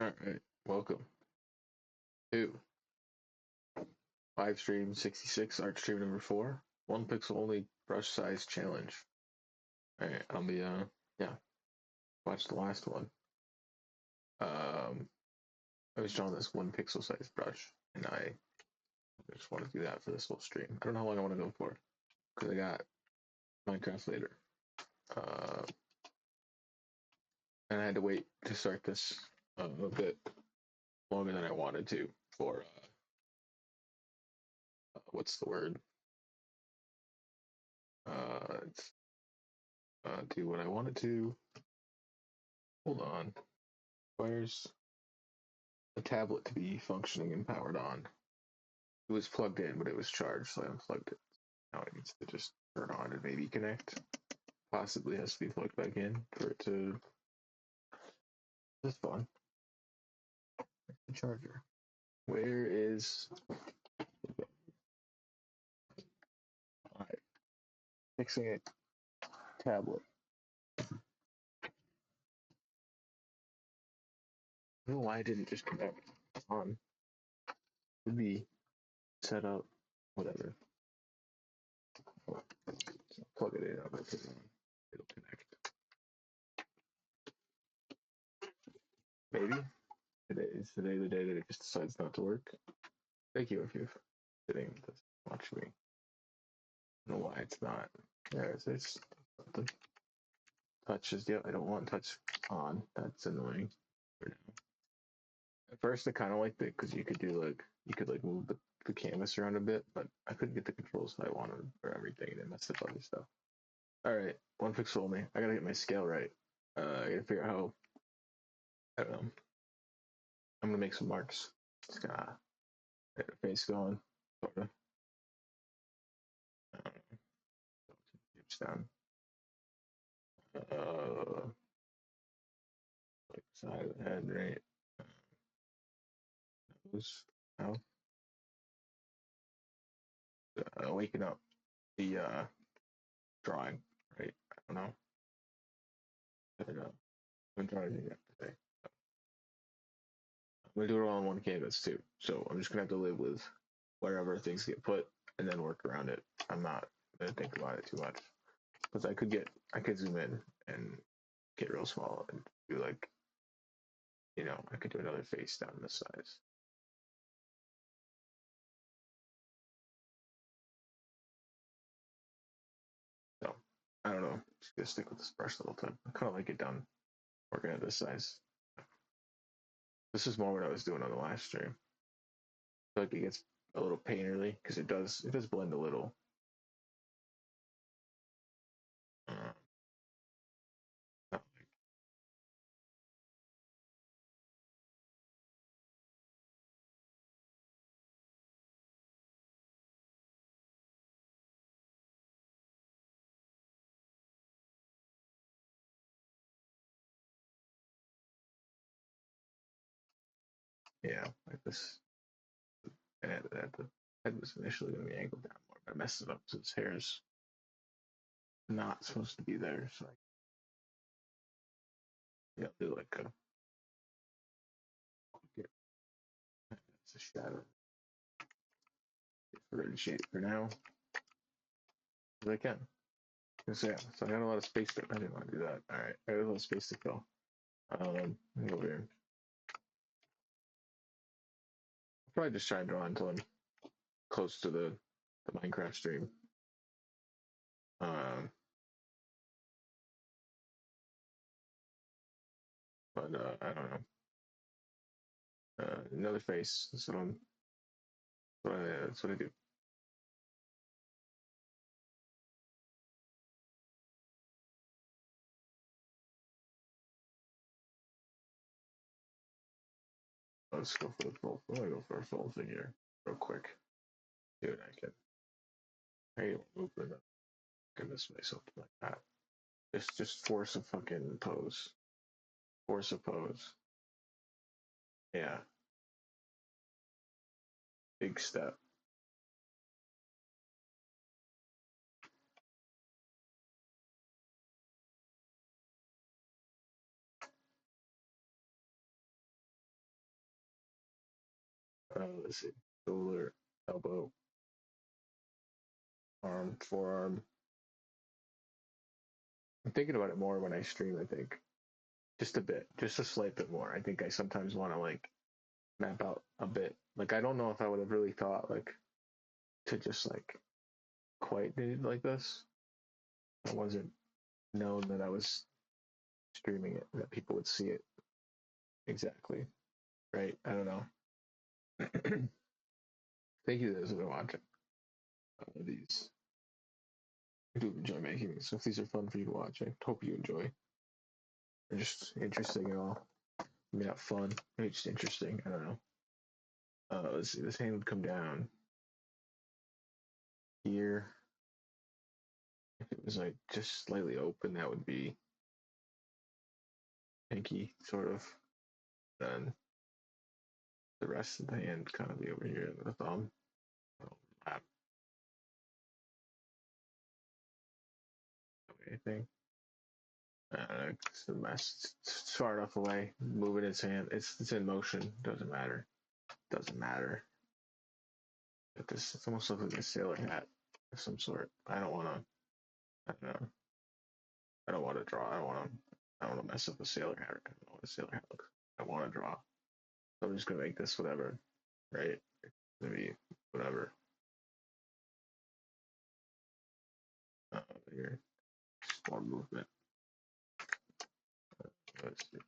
All right, welcome to live stream 66, art stream number 4, one pixel only brush size challenge. All right, I'll be yeah, watch the last one. I was drawing this one pixel size brush, and I just want to do that for this whole stream. I don't know how long I want to go for because I got Minecraft later, and I had to wait to start this a bit longer than I wanted to for what's the word? It's, do what I wanted to. Hold on. Where's the tablet to be functioning and powered on? It was plugged in, but it was charged, so I unplugged it. Now it needs to just turn on and maybe connect. Possibly has to be plugged back in for it to. That's fun. The charger. Where is? Alright, fixing it. Tablet. I don't know why I didn't just connect on. Would be set up. Whatever. So plug it in. I'll put it on. It'll connect. Maybe today the day that it just decides not to work. Thank you if you're sitting to watch me. I don't know why it's not. There's something. Touch is, yeah, I don't want touch on. That's annoying for now. At first I kind of liked it because you could like move the canvas around a bit, but I couldn't get the controls that I wanted for everything and it messed up other stuff. Alright, one pixel only. I gotta get my scale right. I gotta figure out how, I don't know. I'm gonna make some marks. Just gonna get a face going, sorta. Keeps down. Like side of the head, right? Nose, mouth. Waking up the drawing, right? I don't know. I don't know. I'm trying to do that today. I'm gonna do it all on one canvas too. So I'm just gonna have to live with wherever things get put and then work around it. I'm not gonna think about it too much. Because I could zoom in and get real small and do like, I could do another face down this size. So I don't know. Just gonna stick with this brush the whole time. I kind of like it done working at this size. This is more what I was doing on the last stream. I feel like it gets a little painterly because it does blend a little. Uh, yeah, like this. And the head was initially going to be angled down more, but I messed it up because his hair is not supposed to be there. So yeah, do like it's a shadow. We're gonna shade it for now, as I can. So yeah, so I got a lot of space there. I didn't want to do that. All right, I got a lot of space to fill. Over here. I'll probably just try and draw until I'm close to the Minecraft stream. Um, but I don't know. Another face. That's what I do. Let's go for the full. I'm gonna go for a full figure real quick. See what I can. Hey, movement up. Go this way, something like that. Just force a fucking pose. Force a pose. Yeah. Big step. let's see, shoulder, elbow, arm, forearm. I'm thinking about it more when I stream. I think just a bit, just a slight bit more. I think I sometimes want to like map out a bit. Like I don't know if I would have really thought like to just like quite do it like this. I wasn't known that I was streaming it, that people would see it exactly. Right? I don't know. Thank you to those who are watching these. I do enjoy making these. So if these are fun for you to watch, I hope you enjoy. They're just interesting at all. Maybe not fun, maybe just interesting. I don't know. Let's see. This hand would come down here. If it was like just slightly open, that would be pinky, sort of. Then the rest of the hand kind of be over here, the thumb. Overlap. Anything. It's a mess. It's far enough away. Moving his hand. It's in motion. Doesn't matter. Doesn't matter. But this it's almost looks like a sailor hat of some sort. I don't want to. I don't know. I don't want to draw. I don't want to. I don't want to mess up a sailor hat. I don't know what a sailor hat looks like. I want to draw. So I'm just gonna make this whatever. Right? Maybe whatever. Here. More movement. Let's see.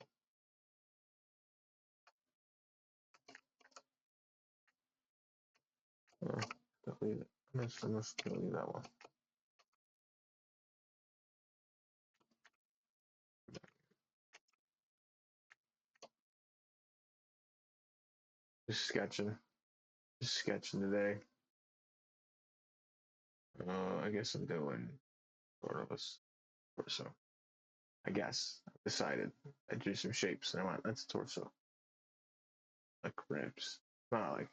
Delete it. I must delete that one. Just sketching. Just sketching today. I guess I'm doing sort of a torso. I guess I decided I drew some shapes and I went, that's torso. Like ribs. Not like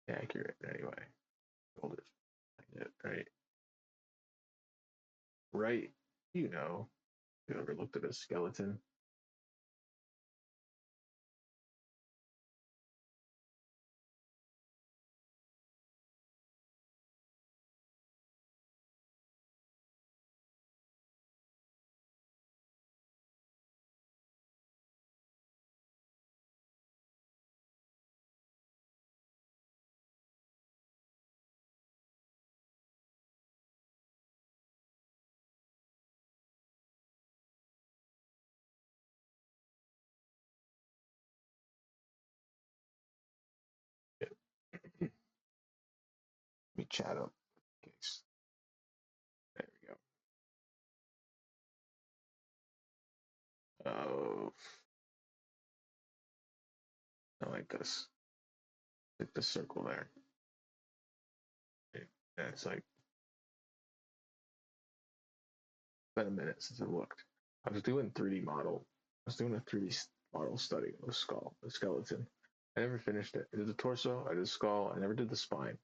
accurate anyway. Shoulders. Right. Right. You know. You ever looked at a skeleton? Yeah. Let me chat up. Case. There we go. Oh, I like this. Like the circle there. Yeah, it's like been a minute since I looked. I was doing 3D model. I was doing a 3D model study of a skull, a skeleton. I never finished it. I did the torso, I did the skull, I never did the spine.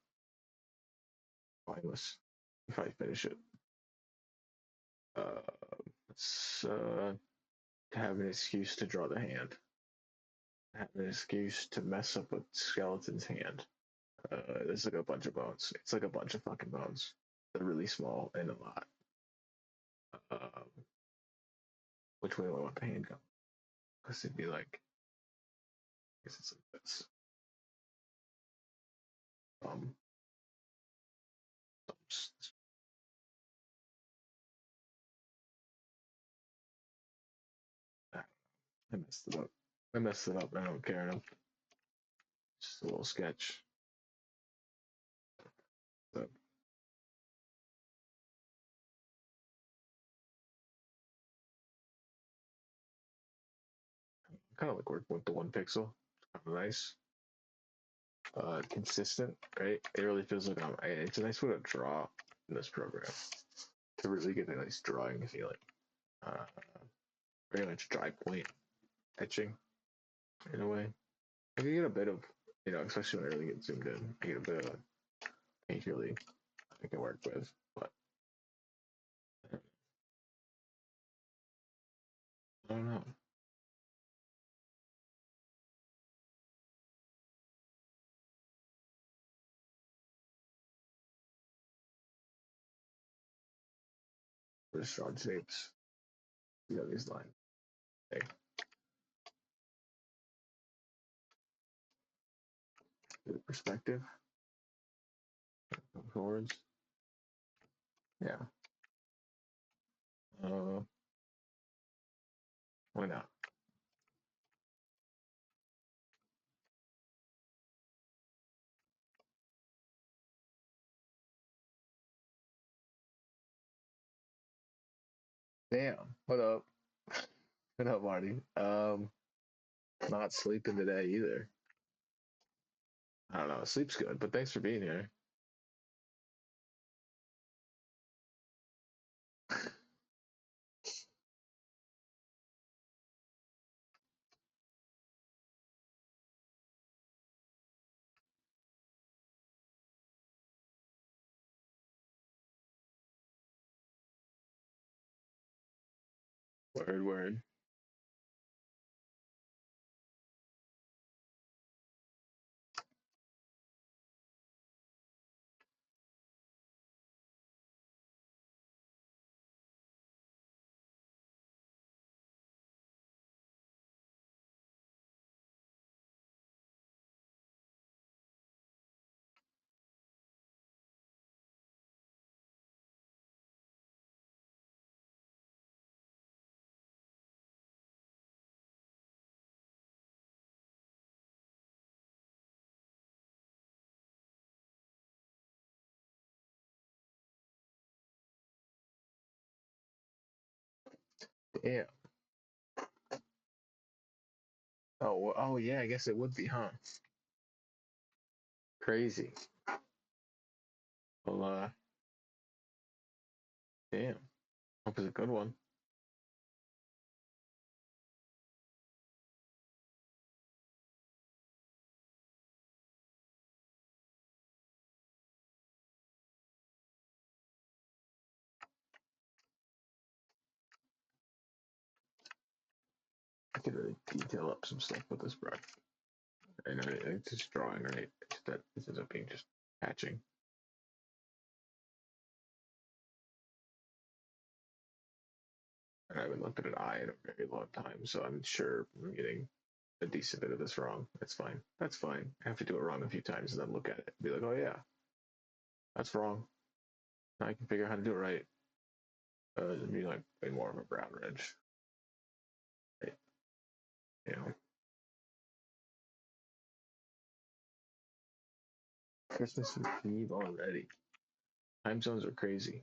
Spineless. If I finish it. Let's have an excuse to draw the hand. Have an excuse to mess up a skeleton's hand. There's like a bunch of bones. It's like a bunch of fucking bones. They're really small and a lot. Which way do I want the hand go? Because it'd be like, I guess it's like this. Um, I messed it up. I messed it up. I don't care enough. Just a little sketch. So, kind of like working with the one pixel. Kind of nice. Consistent, right? It really feels like it's a nice way to draw in this program to really get a nice drawing feeling. Uh, Very much dry point etching in a way. I can get a bit of, especially when I really get zoomed in, I get a bit of paint really I can work with, but I don't know. for strong shapes. You know these lines. Okay. The perspective. Forwards. Yeah. Why not? Damn. What up? What up, Marty? Not sleeping today either. I don't know. Sleep's good, but thanks for being here. Word, word. Yeah. Oh yeah. I guess it would be, huh? Crazy. Well, damn. Hope it's a good one. I could really detail up some stuff with this brush. I know it's just drawing, right? It's that this ends up being just hatching. And I haven't looked at an eye in a very long time, so I'm sure I'm getting a decent bit of this wrong. That's fine. That's fine. I have to do it wrong a few times and then look at it and be like, oh yeah, that's wrong. Now I can figure out how to do it right. It'd be like way more of a brown ridge. Right? You know, Christmas Eve already. Time zones are crazy.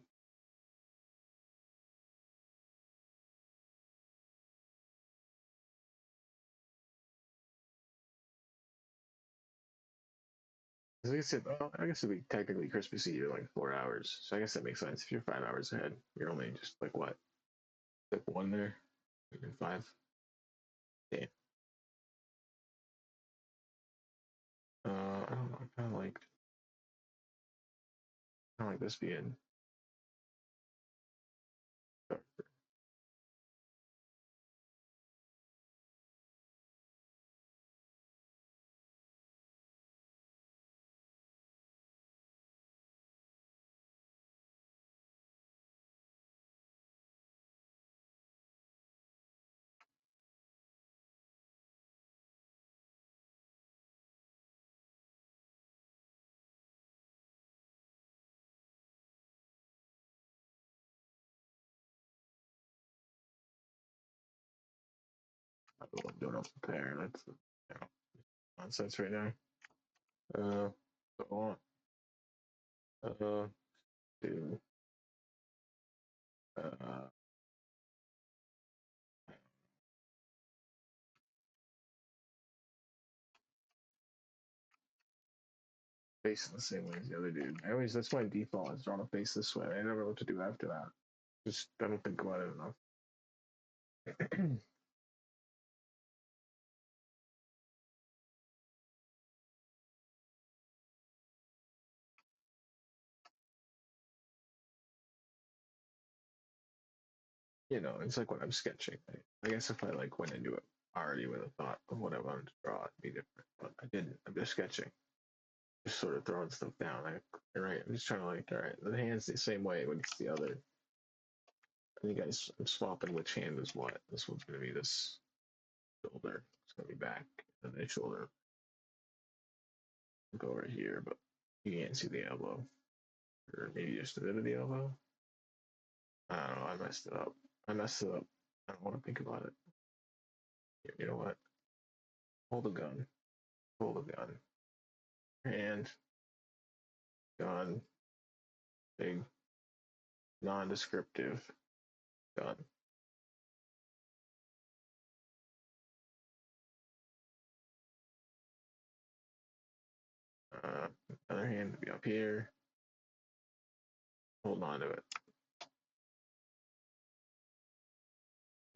I guess well, I guess it'd be technically Christmas Eve in like 4 hours. So I guess that makes sense. If you're 5 hours ahead, you're only just like what, like one there, even five. Damn. I don't know. I like this being doing up there. That's you know, nonsense right now. Uh, go on. Do uh, facing the same way as the other dude. I always that's my default is draw to face this way. I never know what to do after that. Just I don't think about it enough. You know, it's like when I'm sketching. I guess if I like went into it already with a thought of what I wanted to draw, it'd be different. But I didn't. I'm just sketching, just sort of throwing stuff down. Right. I'm just trying to like, all right, the hands the same way when it's the other. think I'm swapping which hand is what. This one's gonna be this shoulder. It's gonna be back, and then shoulder. Go over here, but you can't see the elbow, or maybe just a bit of the elbow. I don't know. I messed it up. I messed it up. I don't want to think about it. You know what? Hold a gun. Hold a gun. Hand. Gun. Big. Non-descriptive. Gun. Other hand to be up here. Hold on to it.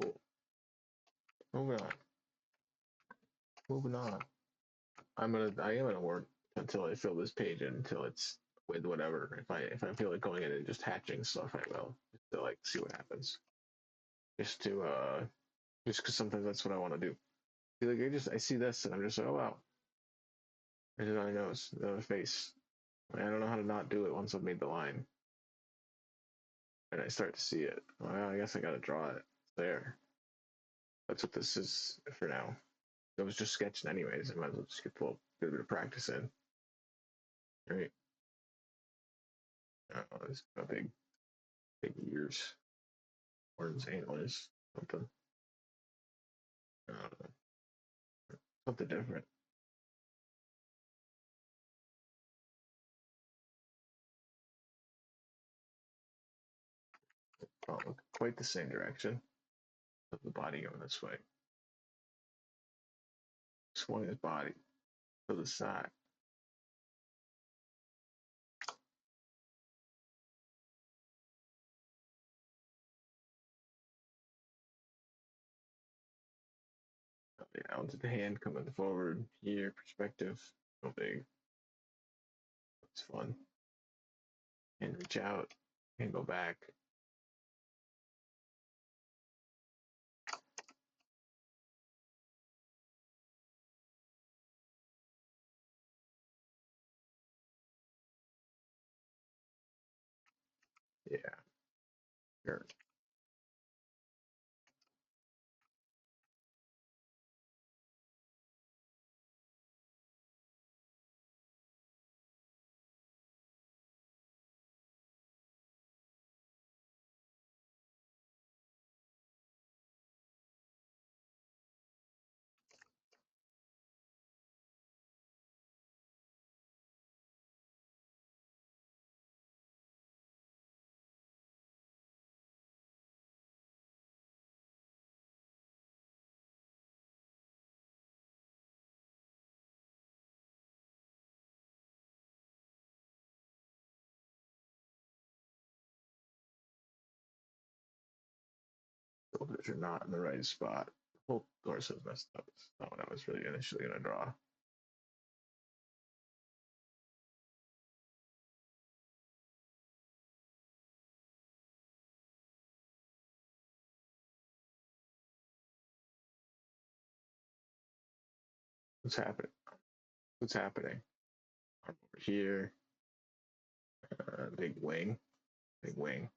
Cool. Moving on. Moving on. I am gonna work until I fill this page in until it's with whatever. If I feel like going in and just hatching stuff, I will. Just to like see what happens. Just to just because sometimes that's what I want to do. Like I see this and I'm just like, oh wow. And then I know it's the face. I don't know how to not do it once I've made the line. And I start to see it. Well, I guess I gotta draw it. It's there. That's what this is for now. I was just sketching anyways. I might as well just get a little bit of practice in. Right. Oh, it's a big ears. Horns, antlers, something. Something different. Oh, look, quite the same direction. Of the body going this way. Swung his body to the side. Down to the hand coming forward here, perspective. No big. It's fun. And reach out and go back. Yeah. Sure. Shoulders are not in the right spot. The whole torso is messed up. It's not what I was really initially going to draw. What's happening? What's happening? Arm over here. Big wing. Big wing.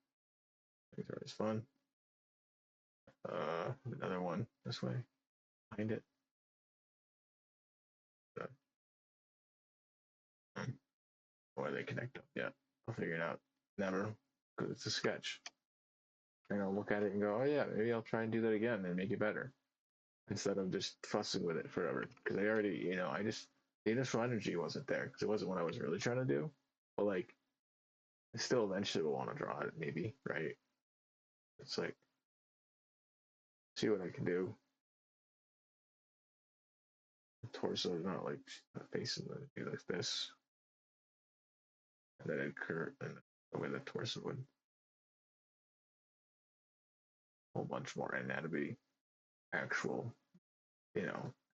Things are always fun. Another one this way. Behind it. Or they connect up yet. I'll figure it out. Never. Because it's a sketch. And I'll look at it and go, oh yeah, maybe I'll try and do that again and make it better. Instead of just fussing with it forever. Because I already, the initial energy wasn't there. Because it wasn't what I was really trying to do. But like, I still eventually will want to draw it, maybe, right? It's like, see what I can do. The torso is not like facing be like this. And then it curve and the way the torso would. A whole bunch more anatomy, actual,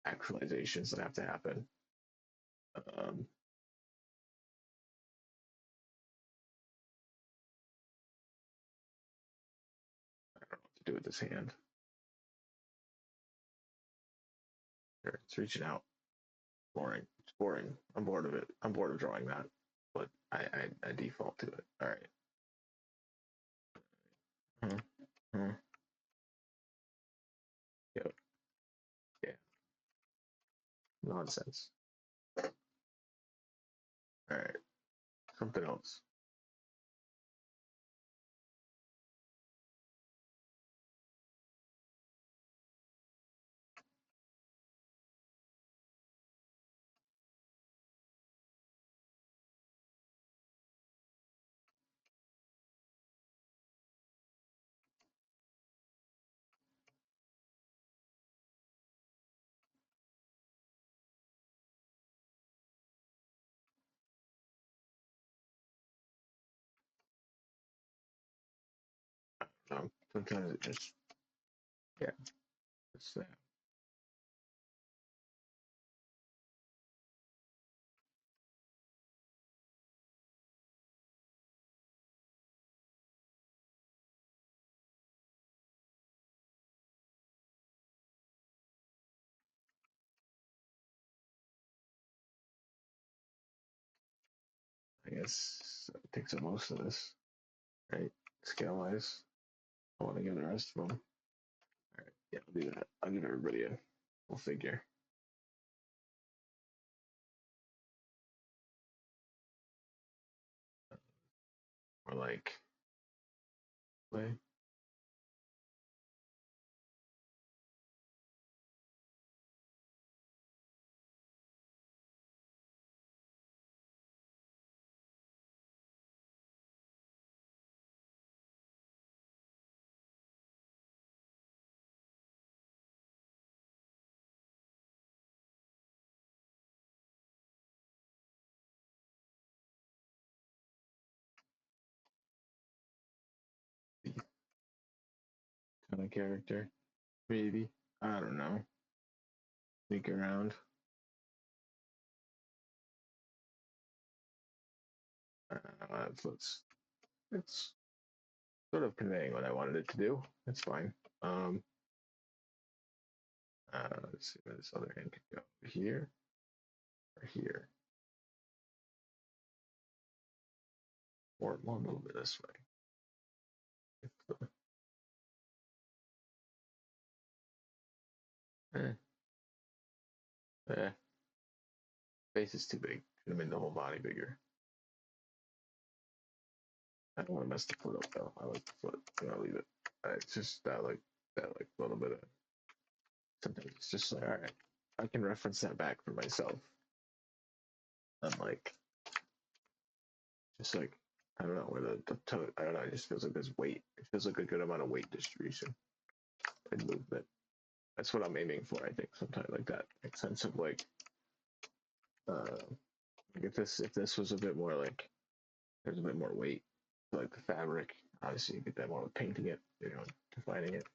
actualizations that have to happen. Um, I don't know what to do with this hand. Here, it's reaching out. Boring. It's boring. I'm bored of it. I'm bored of drawing that. But I default to it. All right. Huh. Yep. Yeah. Nonsense. All right. Something else. Sometimes it just, yeah, it's that. I guess it takes up most of this, right? Scale wise. I want to give the rest of them. All right. Yeah, I'll do that. I'll give everybody a full figure. Or like, play. Kind of character. Maybe. I don't know. Sneak around. It's sort of conveying what I wanted it to do. It's fine. Um, let's see where this other hand could go. Here or here, or a little bit this way. Eh, eh. Face is too big. Should have made the whole body bigger. I don't want to mess the foot up though. I like the foot. I'll leave it. It's just that like a little bit of. Sometimes it's just like, all right, I can reference that back for myself. I'm like, just like, I don't know where the toe. I don't know. It just feels like there's weight. It feels like a good amount of weight distribution and movement. That's what I'm aiming for. I think sometimes like that makes sense of like, uh, like if this was a bit more like there's a bit more weight, like the fabric. Obviously, you get that more with painting it, defining it.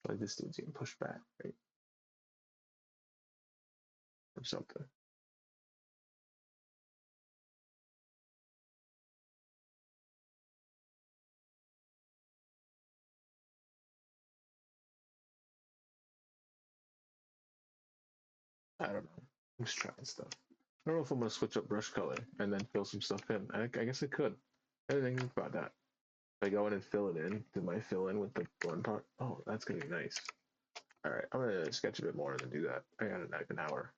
Like this dude's getting pushed back, right, or something. I don't know. I'm just trying stuff. I don't know if I'm gonna switch up brush color and then fill some stuff in. I guess I could. I didn't think about that. If I go in and fill it in, do my fill in with the one part? Oh, that's gonna be nice. All right, I'm gonna sketch a bit more and then do that. I got like an hour.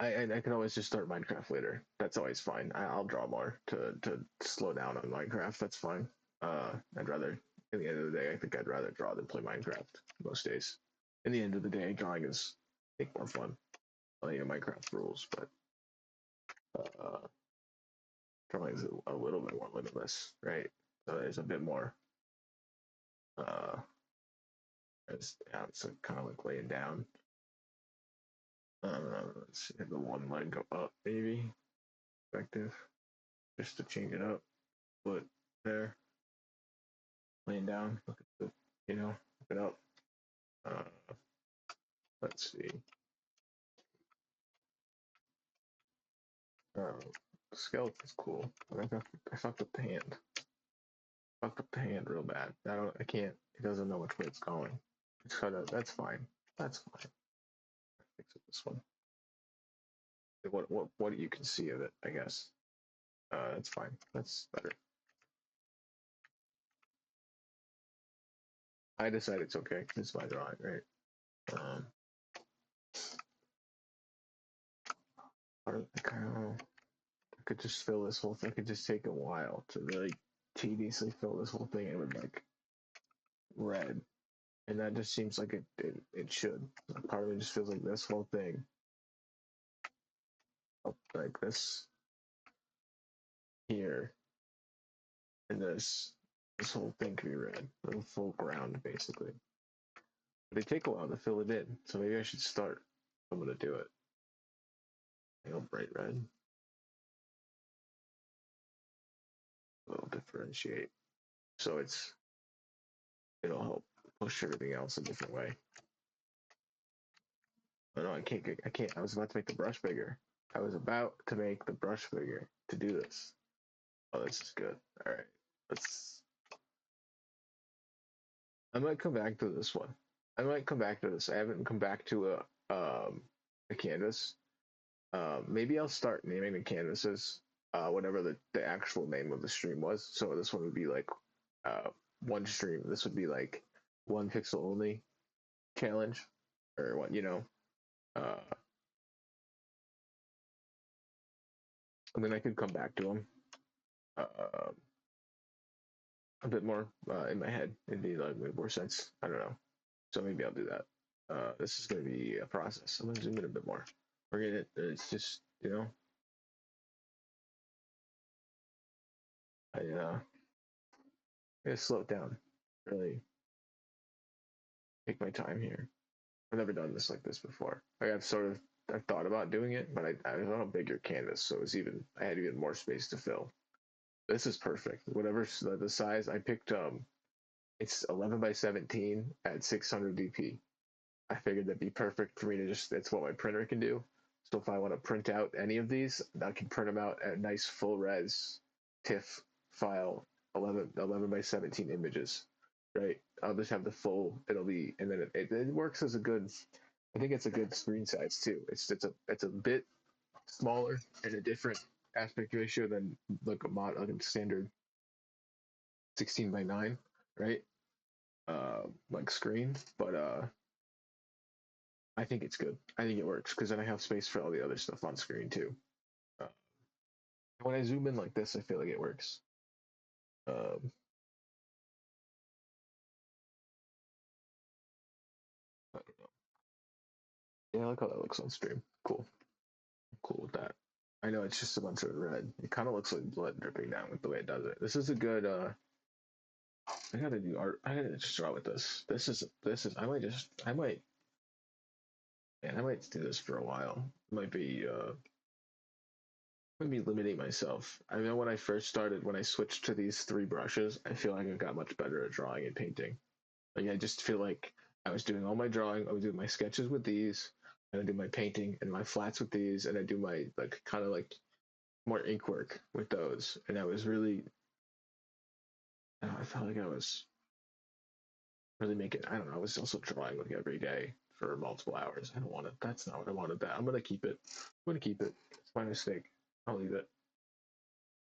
I can always just start Minecraft later. That's always fine. I'll draw more to slow down on Minecraft. That's fine. I'd rather, in the end of the day, I think I'd rather draw than play Minecraft most days. In the end of the day, drawing is I think more fun. Minecraft rules, but uh, drawing is a little bit more limitless, right? So there's a bit more. Uh, it's kind of like laying down. Let's see, the one leg go up, maybe perspective, just to change it up. Foot there, laying down. Look at the, look it up. Uh, let's see. Uh, skeleton's cool. I fucked up the hand. Fucked up the hand real bad. I can't. It doesn't know which way it's going. It's cut out. That's fine. That's fine. Fix it this one. What you can see of it, I guess. That's fine. That's better. I decide it's okay. It's my drawing, right? Or I kind of I could just fill this whole thing. I could just take a while to really tediously fill this whole thing in with like red, and that just seems like it should. Part of me just feels like this whole thing, like this here, and this whole thing could be red, the full ground basically. But they take a while to fill it in, so maybe I should start. I'm gonna do it. Bright red. We'll differentiate, so it'll help push everything else a different way. Oh no, I can't. I can't. I was about to make the brush bigger. I was about to make the brush bigger to do this. Oh, this is good. All right, let's. I might come back to this one. I might come back to this. I haven't come back to a canvas. Maybe I'll start naming the canvases. Whatever the actual name of the stream was. So this one would be like one stream. This would be like one pixel only challenge, or what uh, and then I could come back to them a bit more in my head. It'd be like make more sense. I don't know. So maybe I'll do that. This is going to be a process. I'm going to zoom in a bit more. We're gonna. It's just I gotta slow it down. Really take my time here. I've never done this like this before. I've thought about doing it, but I was on a bigger canvas, so I had even more space to fill. This is perfect. Whatever the size I picked, it's 11 by 17 at 600 dp. I figured that'd be perfect for me to it's what my printer can do. So if I want to print out any of these, I can print them out at nice full res TIFF file, 11 by 17 images, right? I'll just have the full, and then it works as a good, I think it's a good screen size too. It's a bit smaller and a different aspect ratio than like a standard 16 by 9, right? Like screen, but I think it's good. I think it works because then I have space for all the other stuff on screen too. Uh, when I zoom in like this, I feel like it works. Um, I don't know. Yeah, I like how that looks on stream. Cool. I'm cool with that. I know it's just a bunch of red. It kind of looks like blood dripping down with the way it does it. This is a good. I gotta do art. I gotta just draw with this. I might. Man, I might do this for a while. It might be limiting myself. I know when I first started, when I switched to these three brushes, I feel like I got much better at drawing and painting. Like I just feel like I was doing all my drawing. I would do my sketches with these, and I do my painting and my flats with these, and I do my like kind of like more ink work with those. And I was really, I felt like I was really making. I don't know. I was also drawing like every day for multiple hours. I don't want it. That's not what I wanted. That I'm gonna keep it. I'm gonna keep it. It's my mistake. I'll leave it.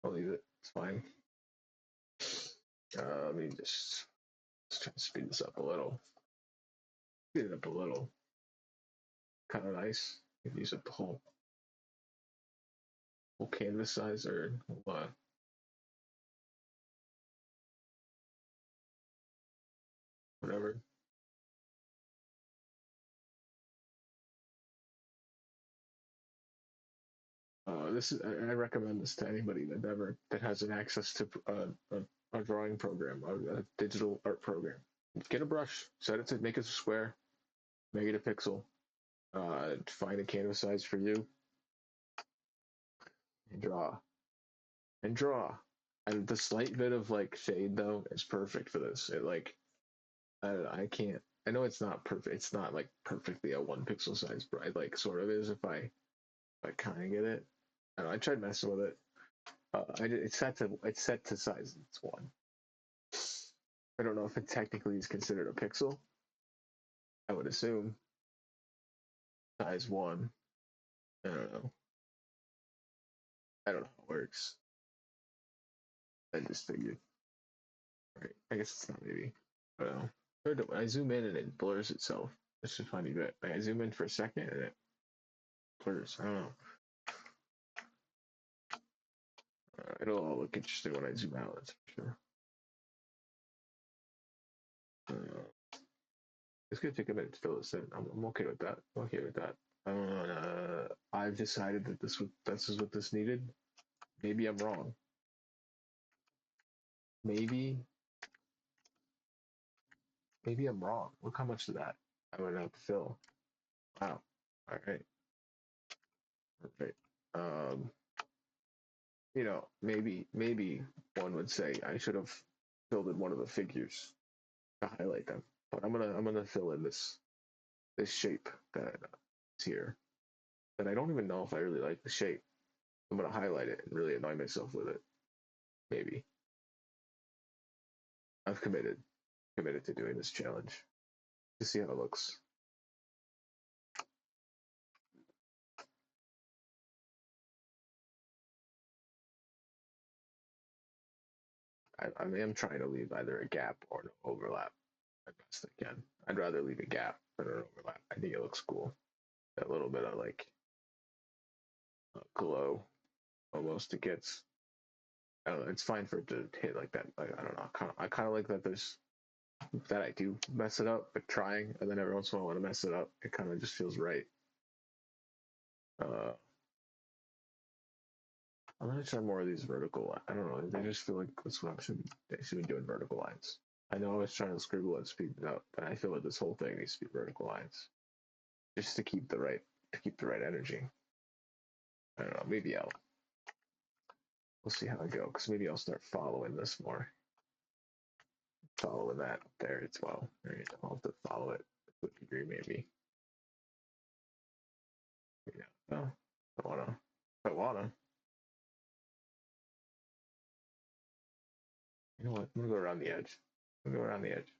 I'll leave it. It's fine. Let me just try to speed this up a little. Speed it up a little. Kind of nice. You can use up the whole canvas size or whatever. This is I recommend this to anybody that has an access to a drawing program, a digital art program. Get a brush, set it to make it a square, make it a pixel. Find a canvas size for you, and draw and draw. And the slight bit of like shade though is perfect for this. It like I can't. I know it's not perfect. It's not like perfectly a one pixel size, but it like sort of is if I kind of get it. I don't know, I tried messing with it. It's set to size. It's one. I don't know if it technically is considered a pixel. I would assume size one. I don't know. I don't know how it works. I just figured. Right. I guess it's not maybe. I don't know. When I zoom in and it blurs itself. It's just funny bit. Like I zoom in for a second and it blurs. I don't know. It'll all look interesting when I zoom out. That's for sure. It's gonna take a minute to fill this in. I'm okay with that. I'm okay with that. I've decided that this is what this needed. Maybe I'm wrong. Maybe I'm wrong. Look how much of that I would have to fill. Wow. All right. All right. Maybe one would say I should have filled in one of the figures to highlight them. But I'm gonna fill in this shape that is here. That I don't even know if I really like the shape. I'm gonna highlight it and really annoy myself with it. Maybe. I've committed to doing this challenge to see how it looks. I am trying to leave either a gap or an overlap as best I can. I'd rather leave a gap than an overlap. I think it looks cool. That little bit of like glow almost it gets. I don't know. It's fine for it to hit like that. Like, I don't know. I kind of like that. There's that I do mess it up, but trying, and then every once in a while when I mess it up, it kind of just feels right. Uh, I'm gonna try more of these vertical. I don't know. They just feel like that's what I should be doing vertical lines. I know I was trying to scribble and speed it up, but I feel like this whole thing needs to be vertical lines, just to keep the right energy. I don't know. Maybe we'll see how I go because maybe I'll start following this more, following that there as well. Right? I'll have to follow it to a degree maybe. Yeah. No, I wanna. I wanna. You know what? I'm gonna go around the edge. I'm gonna go around the edge.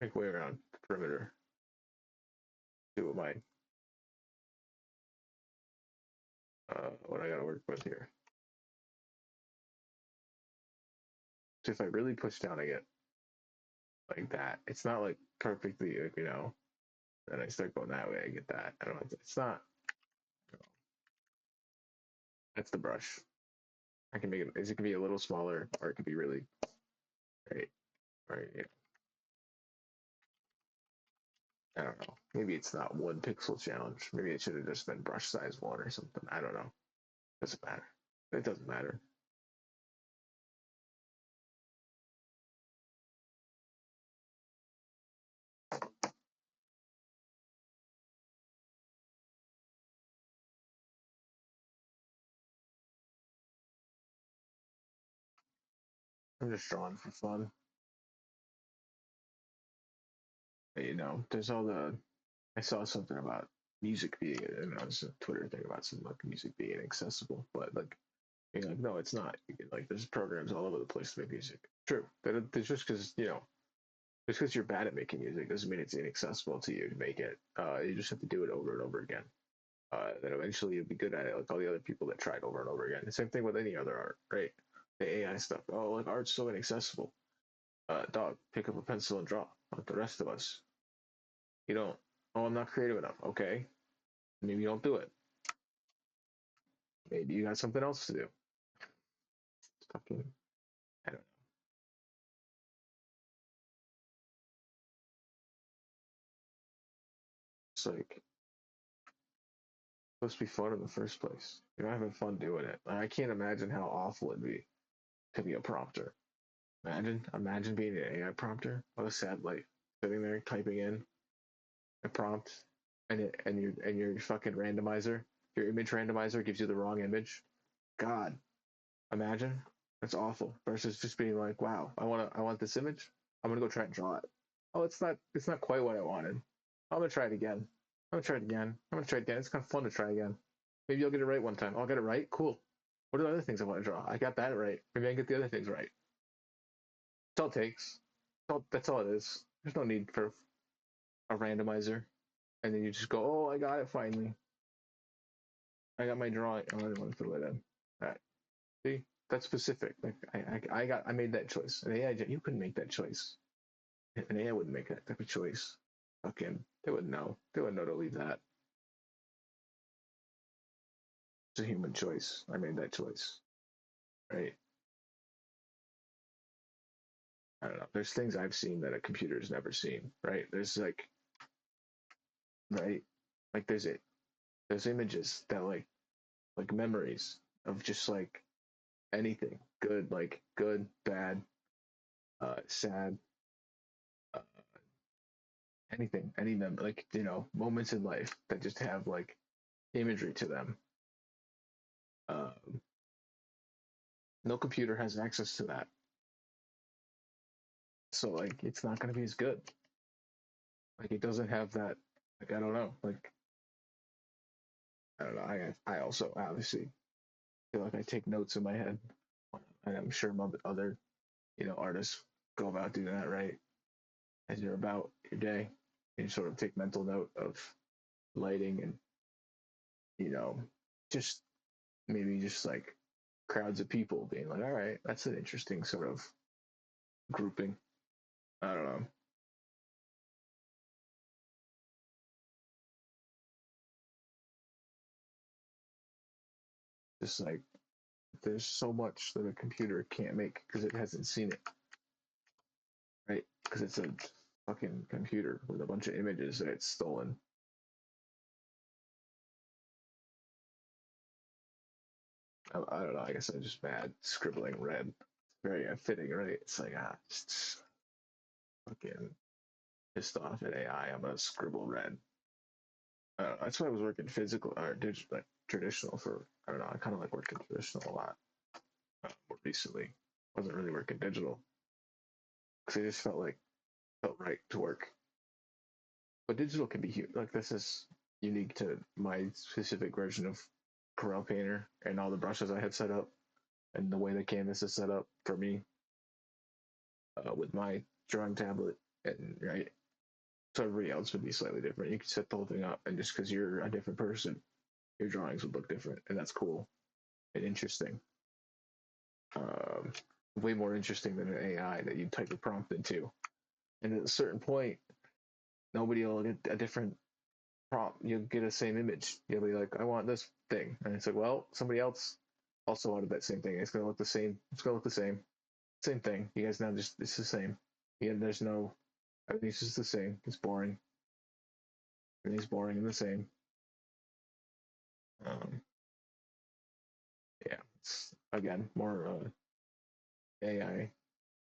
Make way around the perimeter. Do what I gotta work with here. So if I really push down, I get like that. It's not like perfectly, like, then I start going that way, I get that. I don't know. It's not. That's the brush. I can make it. It can be a little smaller, or it could be really right. Right. Yeah. I don't know. Maybe it's not one pixel challenge. Maybe it should have just been brush size one or something. I don't know. Doesn't matter. It doesn't matter. I'm just drawing for fun. There's all the. I saw something about music being, and I was a Twitter thing about something like music being accessible, but like, no, it's not. Like, there's programs all over the place to make music. True, but it's just because just because you're bad at making music doesn't mean it's inaccessible to you to make it. You just have to do it over and over again. Then eventually you'll be good at it, like all the other people that tried over and over again. The same thing with any other art, right? The AI stuff. Oh, like art's so inaccessible. Dog, pick up a pencil and draw. Like the rest of us, you don't. Oh, I'm not creative enough. Okay, maybe you don't do it. Maybe you got something else to do. Fucking, I don't know. It's like supposed to be fun in the first place. You're not having fun doing it. I can't imagine how awful it'd be to be a prompter. Imagine being an AI prompter. What a sad life. Sitting there typing in a prompt, and your fucking randomizer, your image randomizer gives you the wrong image. God, imagine that's awful. Versus just being like, wow, I want this image. I'm gonna go try and draw it. Oh, it's not quite what I wanted. I'm gonna try it again. I'm gonna try it again. I'm gonna try it again. It's kind of fun to try again. Maybe I'll get it right one time. I'll get it right. Cool. What are the other things I want to draw? I got that right. Maybe I can get the other things right. That's all it takes. That's all it is. There's no need for a randomizer. And then you just go, oh, I got it finally. I got my drawing. Oh, I didn't want to throw it in. All right. See, that's specific. Like I made that choice. And AI, you couldn't make that choice. An AI wouldn't make that type of choice. Fucking, they wouldn't know. They wouldn't know to leave that. It's a human choice. I made that choice, right? I don't know. There's things I've seen that a computer's never seen, right? There's like, right, like there's images that like memories of just like anything, good, like good, bad, sad, uh, anything, any number, like moments in life that just have like imagery to them. Um, no computer has access to that, so like it's not going to be as good. Like it doesn't have that. Like I don't know. Like I don't know. I also obviously feel like I take notes in my head, and I'm sure other artists go about doing that, right? As you're about your day, you sort of take mental note of lighting and you know just maybe just like crowds of people being like, all right, that's an interesting sort of grouping. I don't know. Just like there's so much that a computer can't make because it hasn't seen it, right? Because it's a fucking computer with a bunch of images that it's stolen. I don't know. I guess I'm just mad scribbling red. Very fitting, right? It's like just fucking pissed off at AI. I'm gonna scribble red. That's why I was working physical or digital, like traditional for. I don't know. I kind of like working traditional a lot more recently. Wasn't really working digital because it just felt right to work. But digital can be huge. Like this is unique to my specific version of Corel Painter and all the brushes I had set up and the way the canvas is set up for me with my drawing tablet. And right, so everybody else would be slightly different. You can set the whole thing up, and just because you're a different person, your drawings would look different, and that's cool and interesting. Um, Way more interesting than an AI that you type a prompt into. And at a certain point, nobody will get a different prompt. You'll get a same image. You'll be like, I want this thing, and it's like, well, somebody else also wanted that same thing. It's gonna look the same. It's gonna look the same. Same thing. You guys now just it's the same. Yeah, there's no. Everything's just the same. It's boring. Everything's boring and the same. Um, yeah, it's again more AI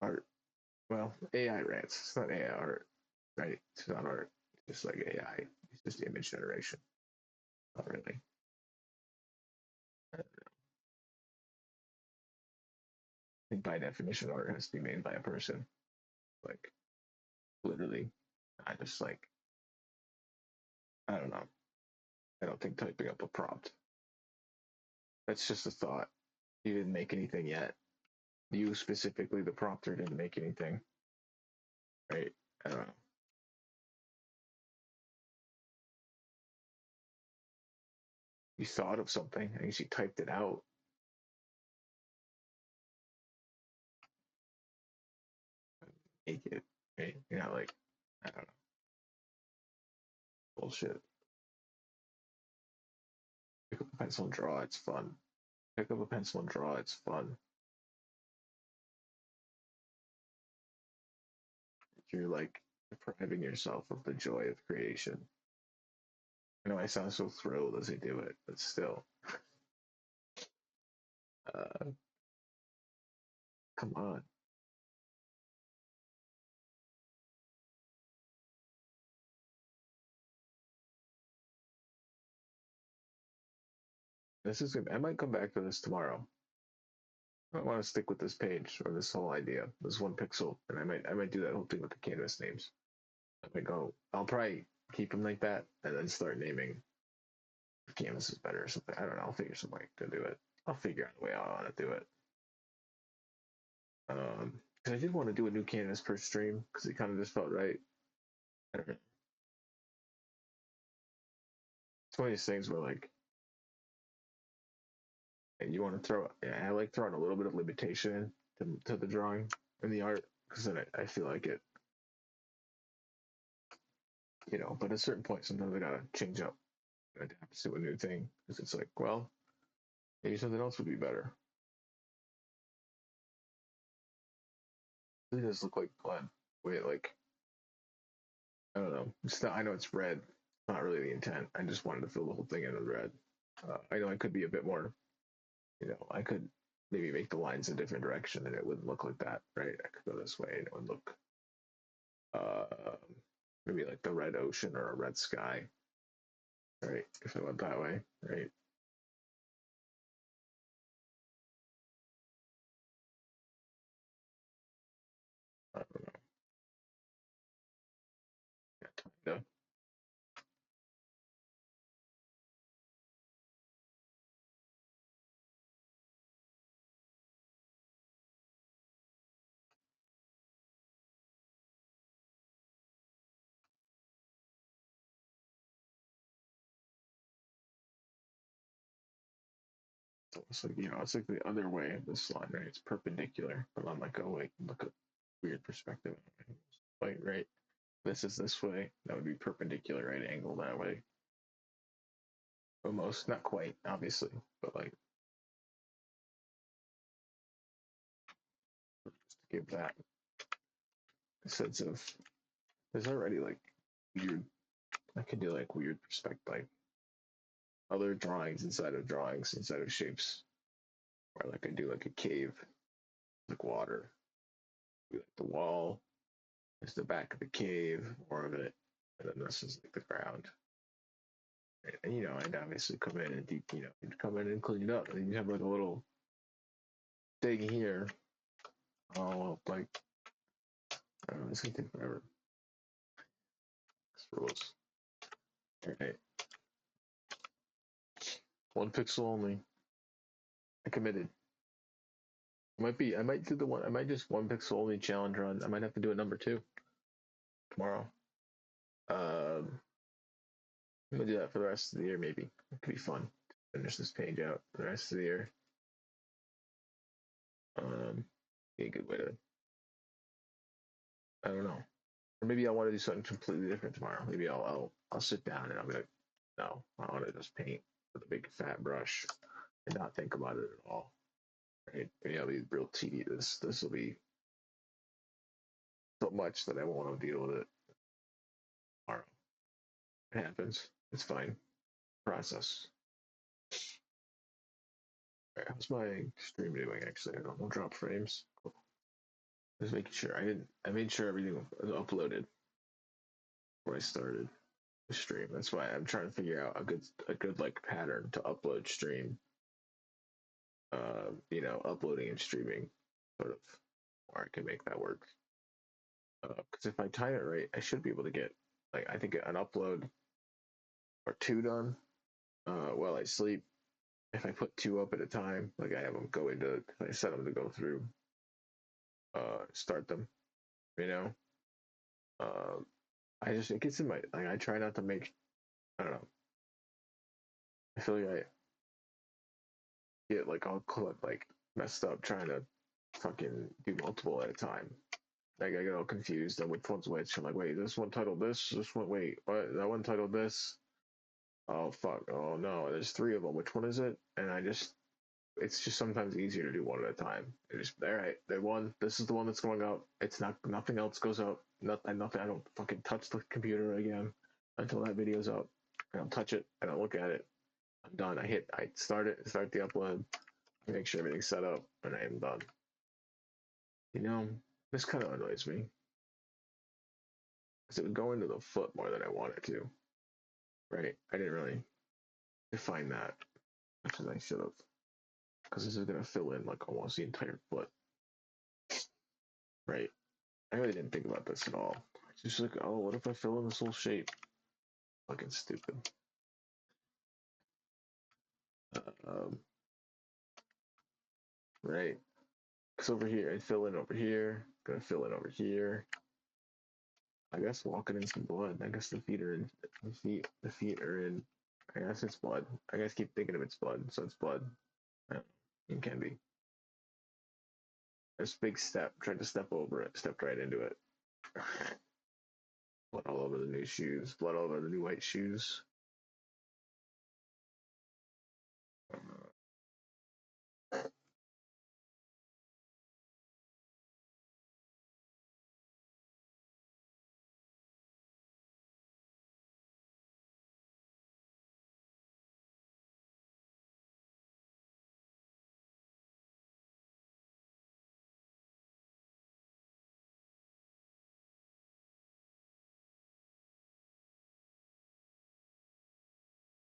art. Well, AI rants. It's not AI art, right? It's not art. It's just like AI. It's just image generation. Not really. I think by definition, art has to be made by a person. Like literally, I just like I don't know. I don't think typing up a prompt. That's just a thought. You didn't make anything yet. You specifically, the prompter, didn't make anything, right? I don't know. You thought of something. I guess you typed it out. Make it. Right? Like I don't know. Bullshit. Pick up a pencil and draw. It's fun. Pick up a pencil and draw. It's fun. You're like depriving yourself of the joy of creation. I know I sound so thrilled as I do it, but still, uh, come on. This is. I might come back to this tomorrow. I want to stick with this page or this whole idea, this one pixel, and I might do that whole thing with the canvas names. I might go. I'll probably keep them like that, and then start naming if canvas is better or something. I don't know. I'll figure some way to do it. I'll figure out a way I want to do it. Because I did want to do a new canvas per stream because it kind of just felt right. I don't know. It's one of these things where like you want to throw. Yeah, I like throwing a little bit of limitation to the drawing and the art because then I feel like it. you know, but at a certain point, sometimes I gotta change up, adapt to a new thing because it's like, well, maybe something else would be better. It does look like blood. Wait, like I don't know. It's not, I know it's red. Not really the intent. I just wanted to fill the whole thing in with red. I know I could be a bit more. You know, I could maybe make the lines a different direction and it wouldn't look like that, right? I could go this way and it would look uh, maybe like the red ocean or a red sky, right? If it went that way, right? I don't know. Yeah, so it's like, you know, it's like the other way of this line, right? It's perpendicular, but I'm like, oh wait, look at weird perspective. Like, right, this is this way. That would be perpendicular, right angle that way. Almost, not quite, obviously, but like just to give that a sense of there's already like weird. I could do like weird perspective, like other drawings inside of shapes, or like I do like a cave, like water, like the wall is the back of the cave, more of it, and then this is like the ground. And you know, I'd obviously come in and deep, you know, you'd come in and clean it up, and you have like a little thing here. Oh, like I don't know, it's gonna take forever. Rules. All right, one pixel only. I committed. I might do the one. I might just one pixel only challenge run. I might have to do a number two tomorrow. Um, I'm gonna do that for the rest of the year. Maybe it could be fun. Finish this page out for the rest of the year. Be a good way to. I don't know. Or maybe I want to do something completely different tomorrow. Maybe I'll sit down and I'll be like, no, I want to just paint with a big fat brush and not think about it at all. Right? Maybe I'll be real tedious. This will be so much that I won't want to deal with it tomorrow. It happens. It's fine. Process. Right, how's my stream doing? Actually, I don't know. Drop frames. Cool. Just making sure I didn't. I made sure everything was uploaded before I started the stream. That's why I'm trying to figure out a good like pattern to upload stream. You know, uploading and streaming, sort of, or I can make that work. Because if I time it right, I should be able to get like I think an upload or two done while I sleep. If I put two up at a time, like I have them go into, I set them to go through, start them, you know. Uh, I just it gets in my like I try not to make I don't know. I feel like I get like all like messed up trying to fucking do multiple at a time. Like I get all confused on which one's which. I'm like, wait, this one titled this. This one, wait, what? That one titled this. Oh fuck. Oh no, there's three of them. Which one is it? And it's just sometimes easier to do one at a time. It just all right. They won. This is the one that's going up. It's not nothing else goes up. Nothing. I don't fucking touch the computer again until that video's up. I don't touch it. I don't look at it. I'm done. I start it. Start the upload. I make sure everything's set up, and I am done. You know, this kind of annoys me because it would go into the foot more than I wanted to. Right? I didn't really define that much as I should have because this is gonna fill in like almost the entire foot. Right? I really didn't think about this at all. It's just like, oh, what if I fill in this whole shape? Fucking stupid. Um, right? Because over here, I fill in over here. Gonna fill in over here. I guess walking in some blood. I guess the feet are in. The feet are in. I guess it's blood. I guess keep thinking of it's blood, so it's blood. It can be. This big step. Tried to step over it. Stepped right into it. Blood all over the new shoes. Blood all over the new white shoes.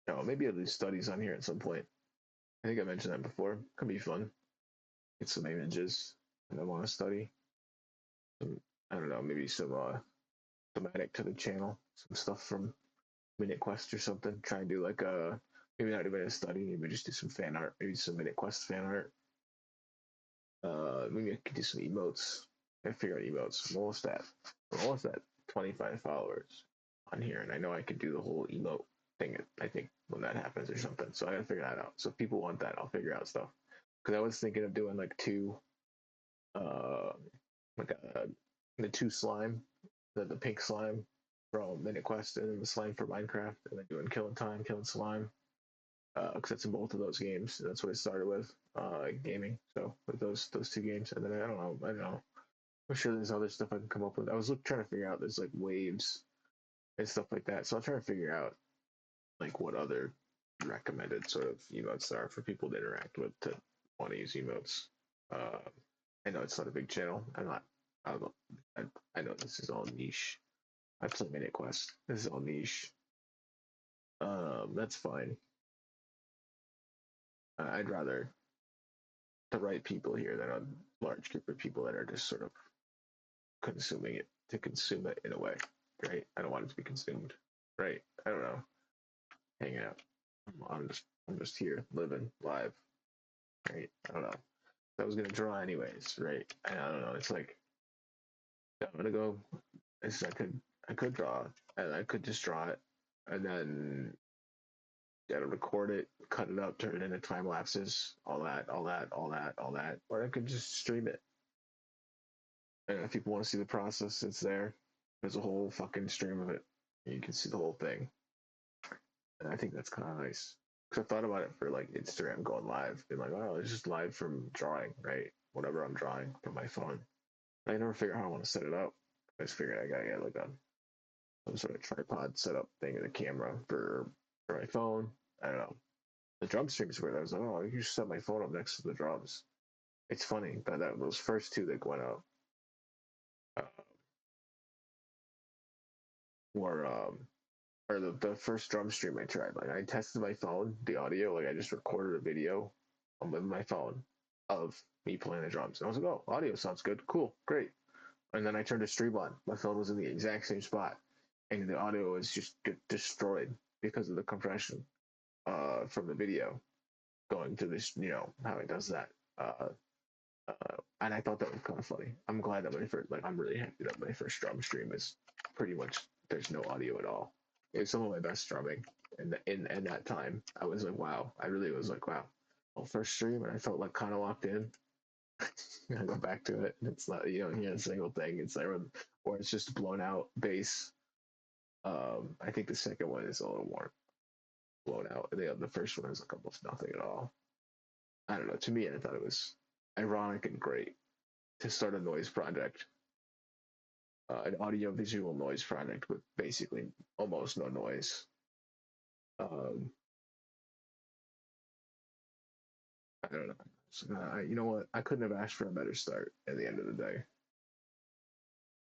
No, maybe I'll do studies on here at some point. I think I mentioned that before. Could be fun. Get some images that I want to study. Some, I don't know, maybe some thematic to the channel. Some stuff from Minute Quest or something. Try and do like a maybe not even a study, maybe just do some fan art. Maybe some Minute Quest fan art. Maybe I could do some emotes. I figure out emotes. I'm almost at 25 followers on here, and I know I could do the whole emote thing. I think when that happens or something. So I gotta figure that out. So if people want that, I'll figure out stuff. Because I was thinking of doing like two, uh, like the two slime, the pink slime from Minute Quest, and then the slime for Minecraft, and then doing Killing Time, Killing Slime. Because that's in both of those games. That's what I started with, gaming. So with those two games, and then I don't know. I'm sure there's other stuff I can come up with. I was trying to figure out there's like waves and stuff like that. So I'm trying to figure out like what other recommended sort of emotes are for people to interact with to want to use emotes. Uh, I know it's not a big channel. I, don't know, I know this is all niche. I play Minute Quest. This is all niche. That's fine. I'd rather the right people here than a large group of people that are just sort of consuming it to consume it in a way, right? I don't want it to be consumed, right? I don't know, hanging out. I'm just here, living, live, right? I don't know. I was gonna draw anyways, right? I don't know. It's like I'm gonna go. I could draw, and I could just draw it, and then gotta record it, cut it up, turn it into time lapses, all that. Or I could just stream it. And if people want to see the process, it's there. There's a whole fucking stream of it. You can see the whole thing. And I think that's kind of nice. Because I thought about it for like Instagram going live, being like, oh, it's just live from drawing, right? Whatever I'm drawing from my phone. I never figured out how I want to set it up. I just figured I gotta get like some sort of tripod setup thing and a camera for my phone. I don't know. The drum streams weird. I was like, oh, you just set my phone up next to the drums. It's funny that those first two that went out uh, were or the first drum stream I tried. Like I tested my phone, the audio. Like I just recorded a video with my phone of me playing the drums. And I was like, oh, audio sounds good. Cool, great. And then I turned the stream on. My phone was in the exact same spot, and the audio was just destroyed because of the compression from the video going to this. You know how it does that. And I thought that was kind of funny. I'm glad that my first, like, I'm really happy that my first drum stream is pretty much there's no audio at all. It's some of my best drumming in that time. I was like, wow. I really was like, wow. Well, first stream, and I felt like kind of locked in. I go back to it, and it's not you don't hear a single thing. It's like, or it's just blown out bass. I think the second one is a little more blown out. The first one is like almost nothing at all. I don't know. To me, I thought it was ironic and great to start a noise project, an audio visual noise project with basically almost no noise. Um, I don't know. So, you know what? I couldn't have asked for a better start at the end of the day.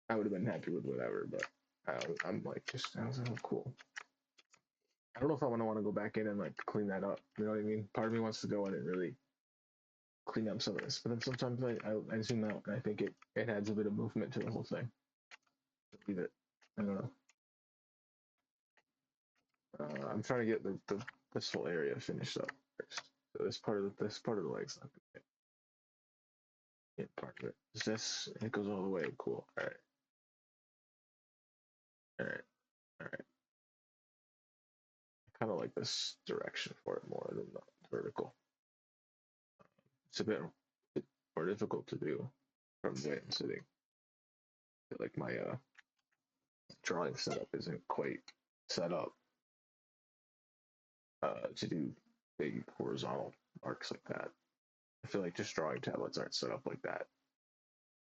I would have been happy with whatever, but I'm like, just, I was like, oh, cool. I don't know if I want to go back in and like clean that up. You know what I mean? Part of me wants to go in and really clean up some of this, but then sometimes I zoom out and I think it adds a bit of movement to the whole thing. Leave it. I don't know. I'm trying to get this whole area finished up first. So this part of the leg's not gonna get part of it. Is this it goes all the way? Cool. All right, all right. I kind of like this direction for it more than the vertical. It's a bit more difficult to do from the way I'm sitting. I feel like drawing setup isn't quite set up to do big horizontal arcs like that. I feel like just drawing tablets aren't set up like that.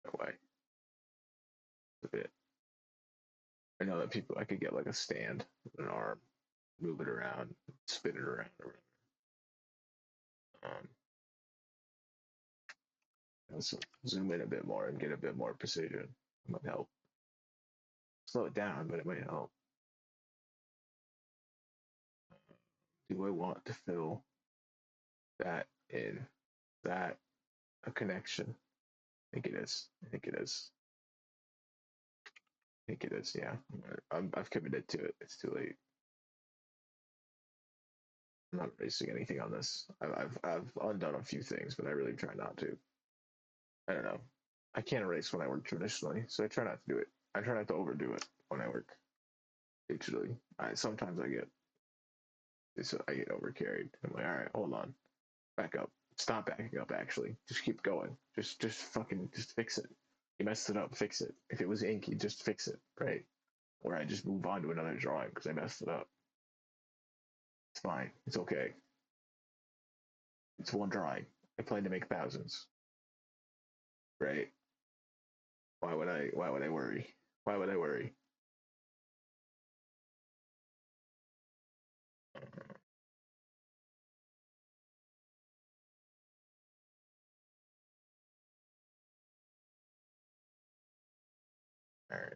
That way, a bit. I know that people I could get like a stand with an arm, move it around, spin it around, or whatever. So zoom in a bit more and get a bit more precision. It might help. Slow it down, but it might help. Do I want to fill that in? That a connection? I think it is. I think it is. I think it is. Yeah, I've committed to it. It's too late. I'm not erasing anything on this. I've undone a few things, but I really try not to. I don't know. I can't erase when I work traditionally, so I try not to do it. I try not to overdo it when I work digitally. Sometimes I get overcarried. I'm like, all right, hold on, back up, stop backing up. Actually, just keep going. Just fucking just fix it. You messed it up, fix it. If it was inky, just fix it, right? Or I just move on to another drawing because I messed it up. It's fine. It's okay. It's one drawing. I plan to make thousands, right? Why would I? Why would I worry? Why would I worry? All right,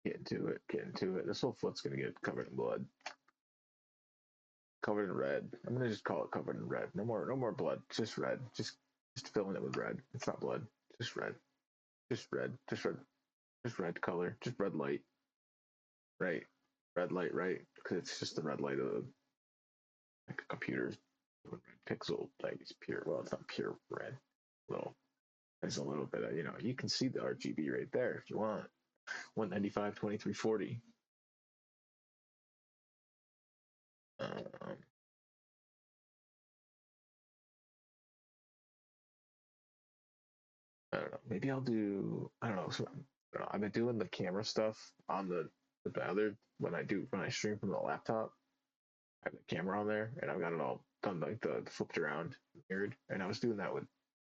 get into it. Get into it. This whole foot's gonna get covered in blood, covered in red. I'm gonna just call it covered in red. No more. No more blood. Just red. Just filling it with red. It's not blood. Just red. Just red. Just red. Just red color. Just red light. Right. Red light. Right. Because it's just the red light of like a computer. Red pixel. Like it's pure. Well, it's not pure red. Well, there's a little bit of you can see the RGB right there if you want. 195, 2340. Um, I don't know. Maybe I'll do. I don't know. So, I don't know. I've been doing the camera stuff on the other when I stream from the laptop. I have the camera on there, and I've got it all done like the flipped around, mirrored, and I was doing that with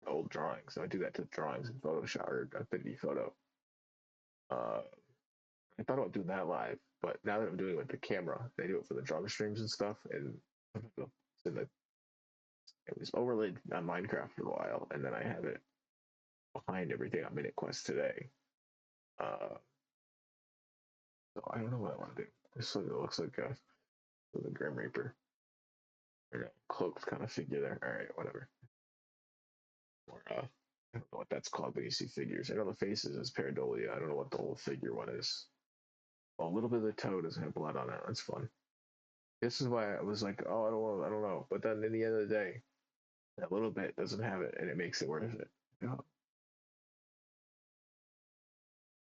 old drawings. So I do that to drawings in Photoshop or Affinity Photo. Uh, I thought about doing that live, but now that I'm doing it with the camera, they do it for the drum streams and stuff, and it was overlaid on Minecraft for a while, and then I have it behind everything on Minute Quest today. Uh, so I don't know what I want to do. This looks like the Grim Reaper. Or cloaked kind of figure there. All right, whatever. Or I don't know what that's called, but you see figures. I know the faces is pareidolia. I don't know what the whole figure one is. Well, a little bit of the toe doesn't have blood on it. That's fun. This is why I was like, oh, I don't know. But then in the end of the day, that little bit doesn't have it, and it makes it worth it. Yeah.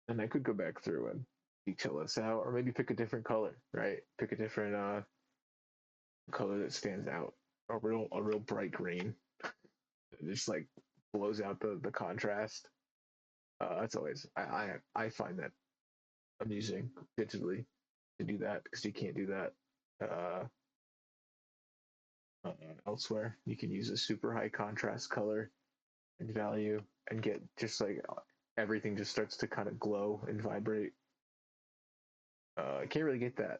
And I could go back through and detail this out, or maybe pick a different color, right? Pick a different color that stands out. A real bright green. It just like blows out the contrast. That's always I find that amusing digitally to do that because you can't do that uh, uh, elsewhere. You can use a super high contrast color and value and get just like everything just starts to kind of glow and vibrate. I can't really get that.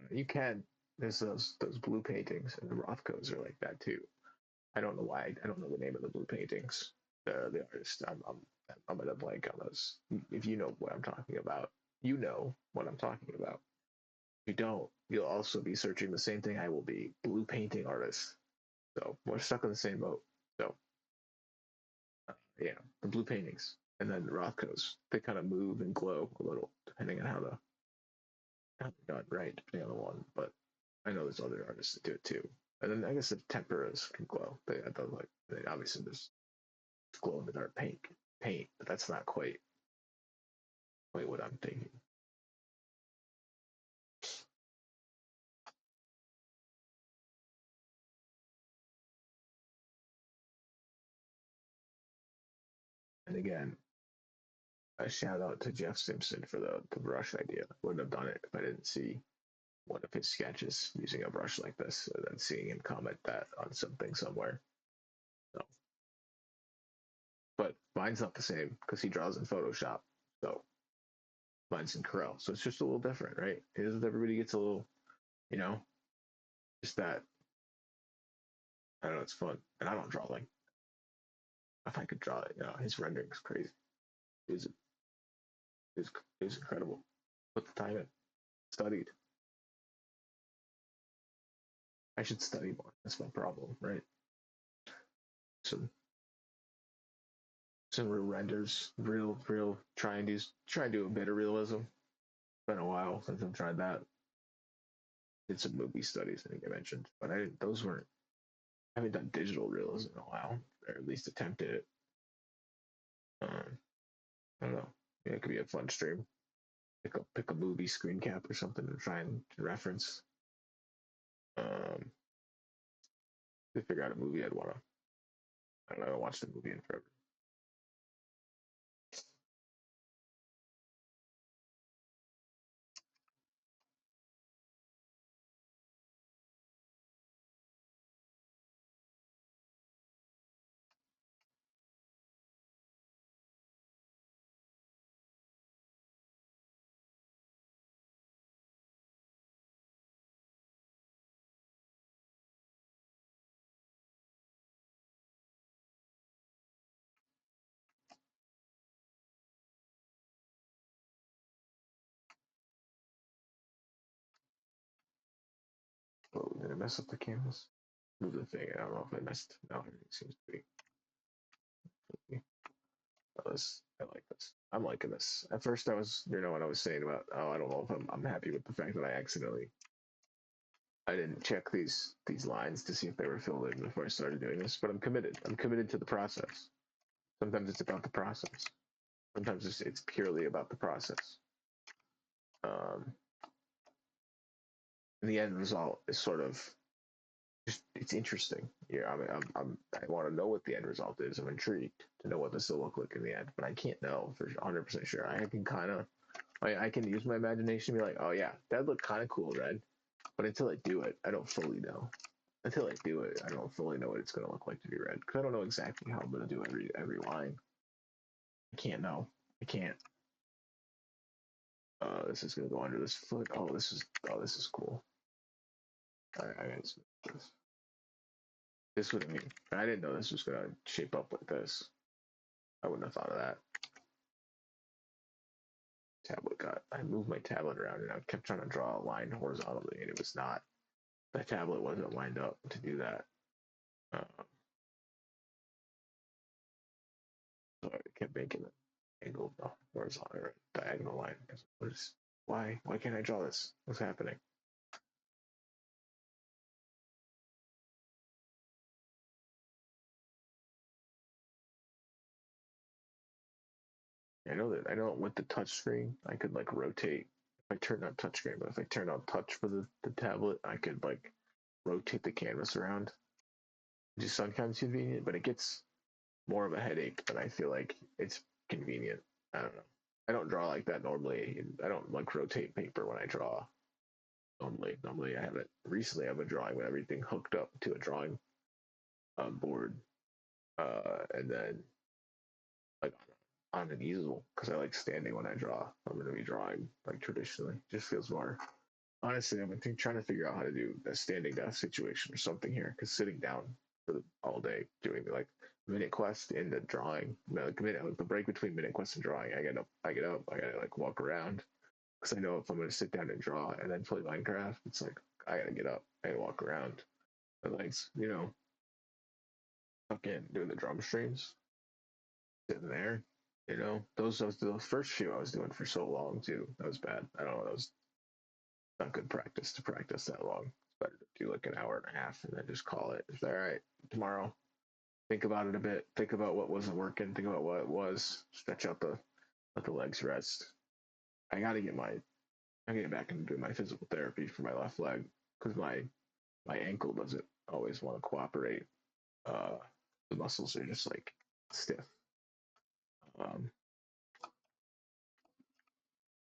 You can. There's those blue paintings, and the Rothkos are like that too. I don't know why. I don't know the name of the blue paintings. The artist. I'm at a blank on those. If you know what I'm talking about, you know what I'm talking about. If you don't, you'll also be searching the same thing I will be. Blue painting artists. So we're stuck in the same boat. So yeah, the blue paintings, and then the Rothkos. They kind of move and glow a little depending on how they're done, right? Depending on the one, but I know there's other artists that do it too. And then I guess the temperas can glow. They obviously there's glow in the dark paint, but that's not quite what I'm thinking. again, a shout out to Jeff Simpson for the brush idea. Wouldn't have done it if I didn't see one of his sketches using a brush like this, and then seeing him comment that on something somewhere. So, but mine's not the same because he draws in Photoshop. So mine's in Corel. So it's just a little different, right? His everybody gets a little, you know, just that. I don't know, it's fun. And I don't draw like if I could draw it, his rendering's crazy. It was, it was incredible. Put the time in. Studied. I should study more. That's my problem, right? Some real renders, real try and do a bit of realism. Been a while since I've tried that. Did some movie studies, I think I mentioned, but I didn't. Those weren't. I haven't done digital realism in a while, or at least attempted it. I don't know. Yeah, it could be a fun stream. Pick a movie screen cap or something to try and reference. To figure out a movie I'd wanna. I don't know. I haven't watched a movie in forever. Oh, did I mess up the canvas? Move the thing. I don't know if I messed. No, everything seems to be. Oh, I like this. I'm liking this. At first, I was, what I was saying about, oh, I don't know if I'm happy with the fact that I didn't check these lines to see if they were filled in before I started doing this. But I'm committed. I'm committed to the process. Sometimes it's about the process. Sometimes it's purely about the process. Um, and the end result is sort of just it's interesting. Yeah, I want to know what the end result is. I'm intrigued to know what this will look like in the end, but I can't know for 100% sure. I can kind of I can use my imagination and be like, oh yeah, that looked kind of cool, red. But until I do it, I don't fully know. Until I do it, I don't fully know what it's gonna look like to be red because I don't know exactly how I'm gonna do every line. I can't know. I can't. This is gonna go under this foot. This is cool. I gotta this. This would mean I didn't know this was gonna shape up like this. I wouldn't have thought of that. I moved my tablet around and I kept trying to draw a line horizontally and it was not. The tablet wasn't lined up to do that. So I kept making an angled horizontal or diagonal line. Why can't I draw this? What's happening? I know with the touch screen I could like rotate if I turned on touchscreen, but if I turned on touch for the tablet, I could like rotate the canvas around. Which is sometimes convenient, but it gets more of a headache than I feel like it's convenient. I don't know. I don't draw like that normally. I don't like rotate paper when I draw. Normally I have it. Recently, I've been drawing with everything hooked up to a drawing board, and then like on an easel because I like standing when I draw. I'm going to be drawing like traditionally. Just feels more. Honestly, I've been trying to figure out how to do a standing desk situation or something here because sitting down for all day doing like minute quest into drawing, like the break between minute quest and drawing, I get up, I gotta like walk around because I know if I'm gonna sit down and draw and then play Minecraft, it's like I gotta get up, I gotta walk around, but like fucking doing the drum streams, sitting there, those was the first few I was doing for so long too. That was bad. I don't know. That was not good practice to practice that long. It's better to do like an hour and a half and then just call it. It's all right. Tomorrow, think about it a bit. Think about what wasn't working. Think about what it was. Stretch out let the legs rest. I gotta get back and do my physical therapy for my left leg because my ankle doesn't always want to cooperate. The muscles are just like stiff. um,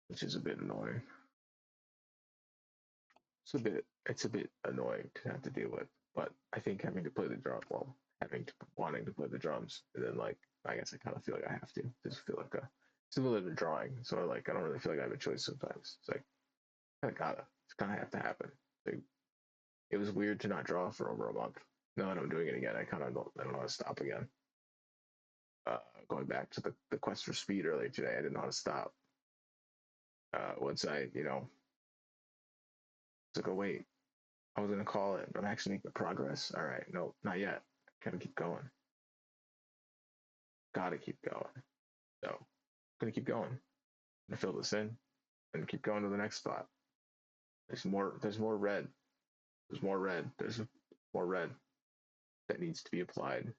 which is a bit annoying. It's a bit annoying to have to deal with. But I think having to play the drum, well, wanting to play the drums, and then like I guess I kind of feel like I have to. Just feel like it's a little bit of drawing, so like I don't really feel like I have a choice sometimes. It's like kind of gotta, it's kind of have to happen. Like, it was weird to not draw for over a month. Now that I'm doing it again, I don't know how to stop again. Going back to the quest for speed earlier today, I didn't know how to stop. Once I, it's like, oh wait, I was gonna call it, but I'm actually making progress. All right, no, not yet. Gotta keep going. Gotta keep going. So, I'm gonna keep going. I'm gonna fill this in and keep going to the next spot. There's more. There's more red. There's more red. There's more red that needs to be applied.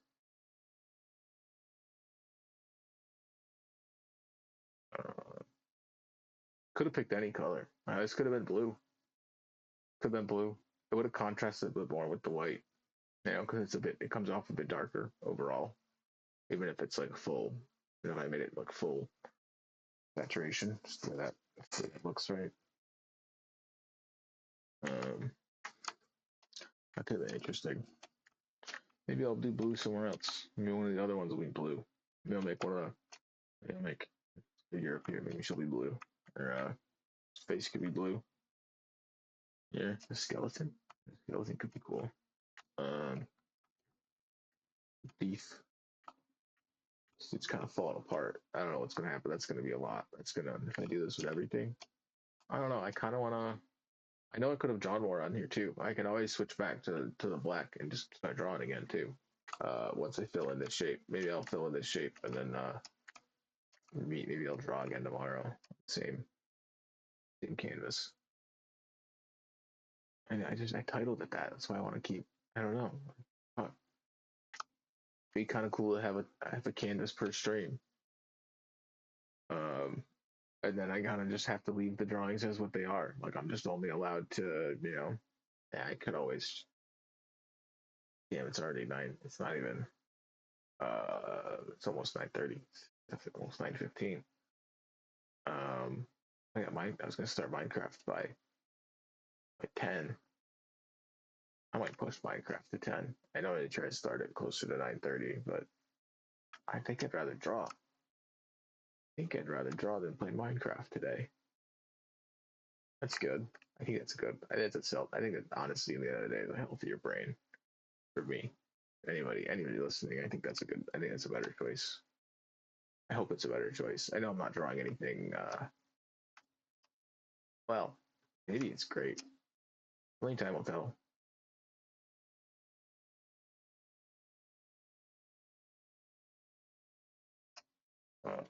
Uh, could have picked any color. This could have been blue. Could have been blue. It would have contrasted a bit more with the white. Because it comes off a bit darker overall, even if it's like full. If I made it look full saturation, just the way that looks right. Um, that could have been interesting. Maybe I'll do blue somewhere else. Maybe one of the other ones will be blue. Maybe I'll make one of maybe I'll make the Europe here. Maybe she'll be blue. Or face could be blue. Yeah, the skeleton. The skeleton could be cool. Um, beef. It's kind of falling apart. I don't know what's gonna happen. That's gonna be a lot. That's gonna if I do this with everything. I don't know. I kind of wanna. I know I could have drawn more on here too. I can always switch back to the black and just start drawing again too. Once I fill in this shape, maybe I'll fill in this shape and then maybe I'll draw again tomorrow. Same canvas. And I titled it that. That's why I want to keep. I don't know. Huh. Be kind of cool to have a canvas per stream. Um, and then I kind of just have to leave the drawings as what they are. Like I'm just only allowed to, Yeah, I could always. Damn, it's already 9. It's not even. It's almost 9:30. It's almost 9:15. Um, I was gonna start Minecraft by 10. I might push Minecraft to 10. I know I try to start it closer to 9:30, but I think I'd rather draw. Than play Minecraft today. That's good. I think that's good. I think that's itself. I think that honestly, at the end of the day, the healthier brain for me. Anybody listening, I think that's a good. I think that's a better choice. I hope it's a better choice. I know I'm not drawing anything. Well, maybe it's great. Only time will tell. Um,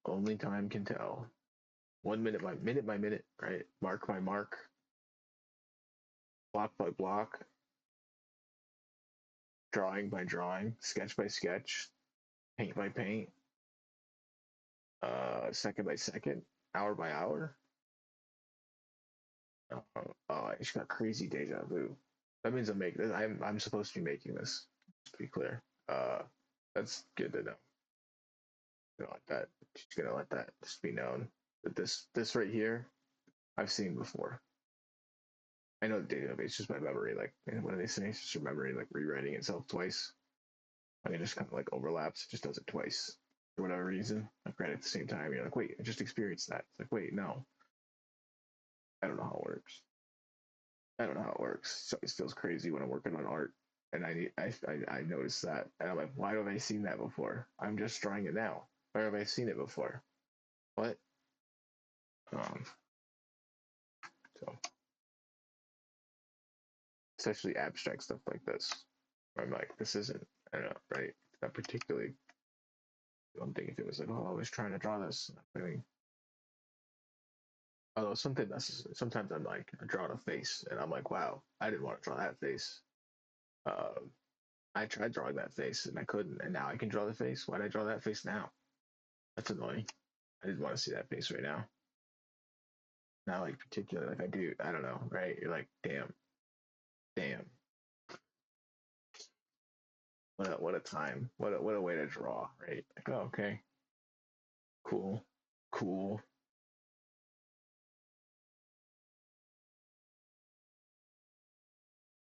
only time can tell. 1 minute by minute, right? Mark by mark, block by block, drawing by drawing, sketch by sketch, paint by paint, second by second, hour by hour. I just got crazy deja vu. That means I'm making this. I'm supposed to be making this. To be clear, that's good to know. Gonna let that. Just gonna let that just be known that this right here, I've seen before. I know the database is just my memory. Like what do they say? It's just your memory like rewriting itself twice. Like it just kind of like overlaps. It just does it twice for whatever reason. Like right at the same time, you're like, wait, I just experienced that. It's like, wait, no, I don't know how it works. I don't know how it works. It always feels crazy when I'm working on art, and I notice that, and I'm like, why have I seen that before? I'm just drawing it now. Where have I seen it before? What? Um, so especially abstract stuff like this, where I'm like, this isn't. I don't know, right? It's not particularly. I'm thinking if it was like, oh, I was trying to draw this. I mean, although sometimes I'm like, I draw a face, and I'm like, wow, I didn't want to draw that face. Um, I tried drawing that face and I couldn't, and now I can draw the face. Why did I draw that face now? That's annoying. I didn't want to see that face right now. not like particular. Like I do, I don't know, right? You're like, damn. What a time. What a way to draw, right? Like, oh, okay, cool, cool.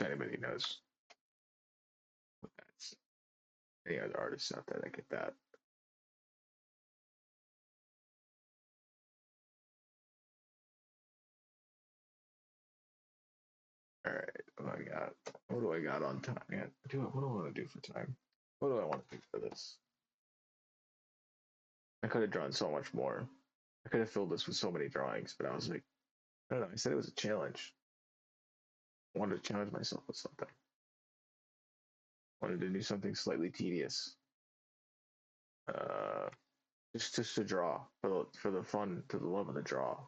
If anybody knows what that's, any other artists out there that get that. All right, what do I got? What do I got on time? Yeah, what do I want to do for time? What do I want to do for this? I could have drawn so much more. I could have filled this with so many drawings, but I was like, I don't know. I said it was a challenge. I wanted to challenge myself with something. I wanted to do something slightly tedious. Uh, just to draw for the fun, to the love of the draw.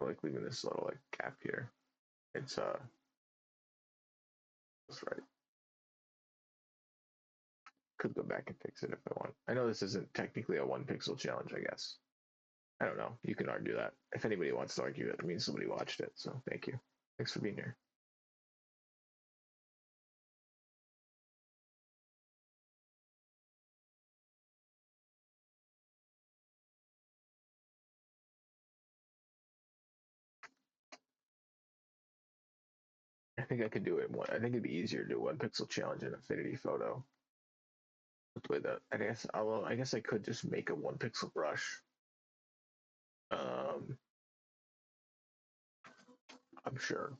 I like leaving this little like gap here. It's that's right. Could go back and fix it if I want. I know this isn't technically a 1 pixel challenge, I guess. I don't know. You can argue that. If anybody wants to argue it, it means somebody watched it. So thank you. Thanks for being here. I think I could do it. I think it'd be easier to do 1 pixel challenge in Affinity Photo. With that, I guess. Although I guess I could just make a 1 pixel brush. Um, I'm sure.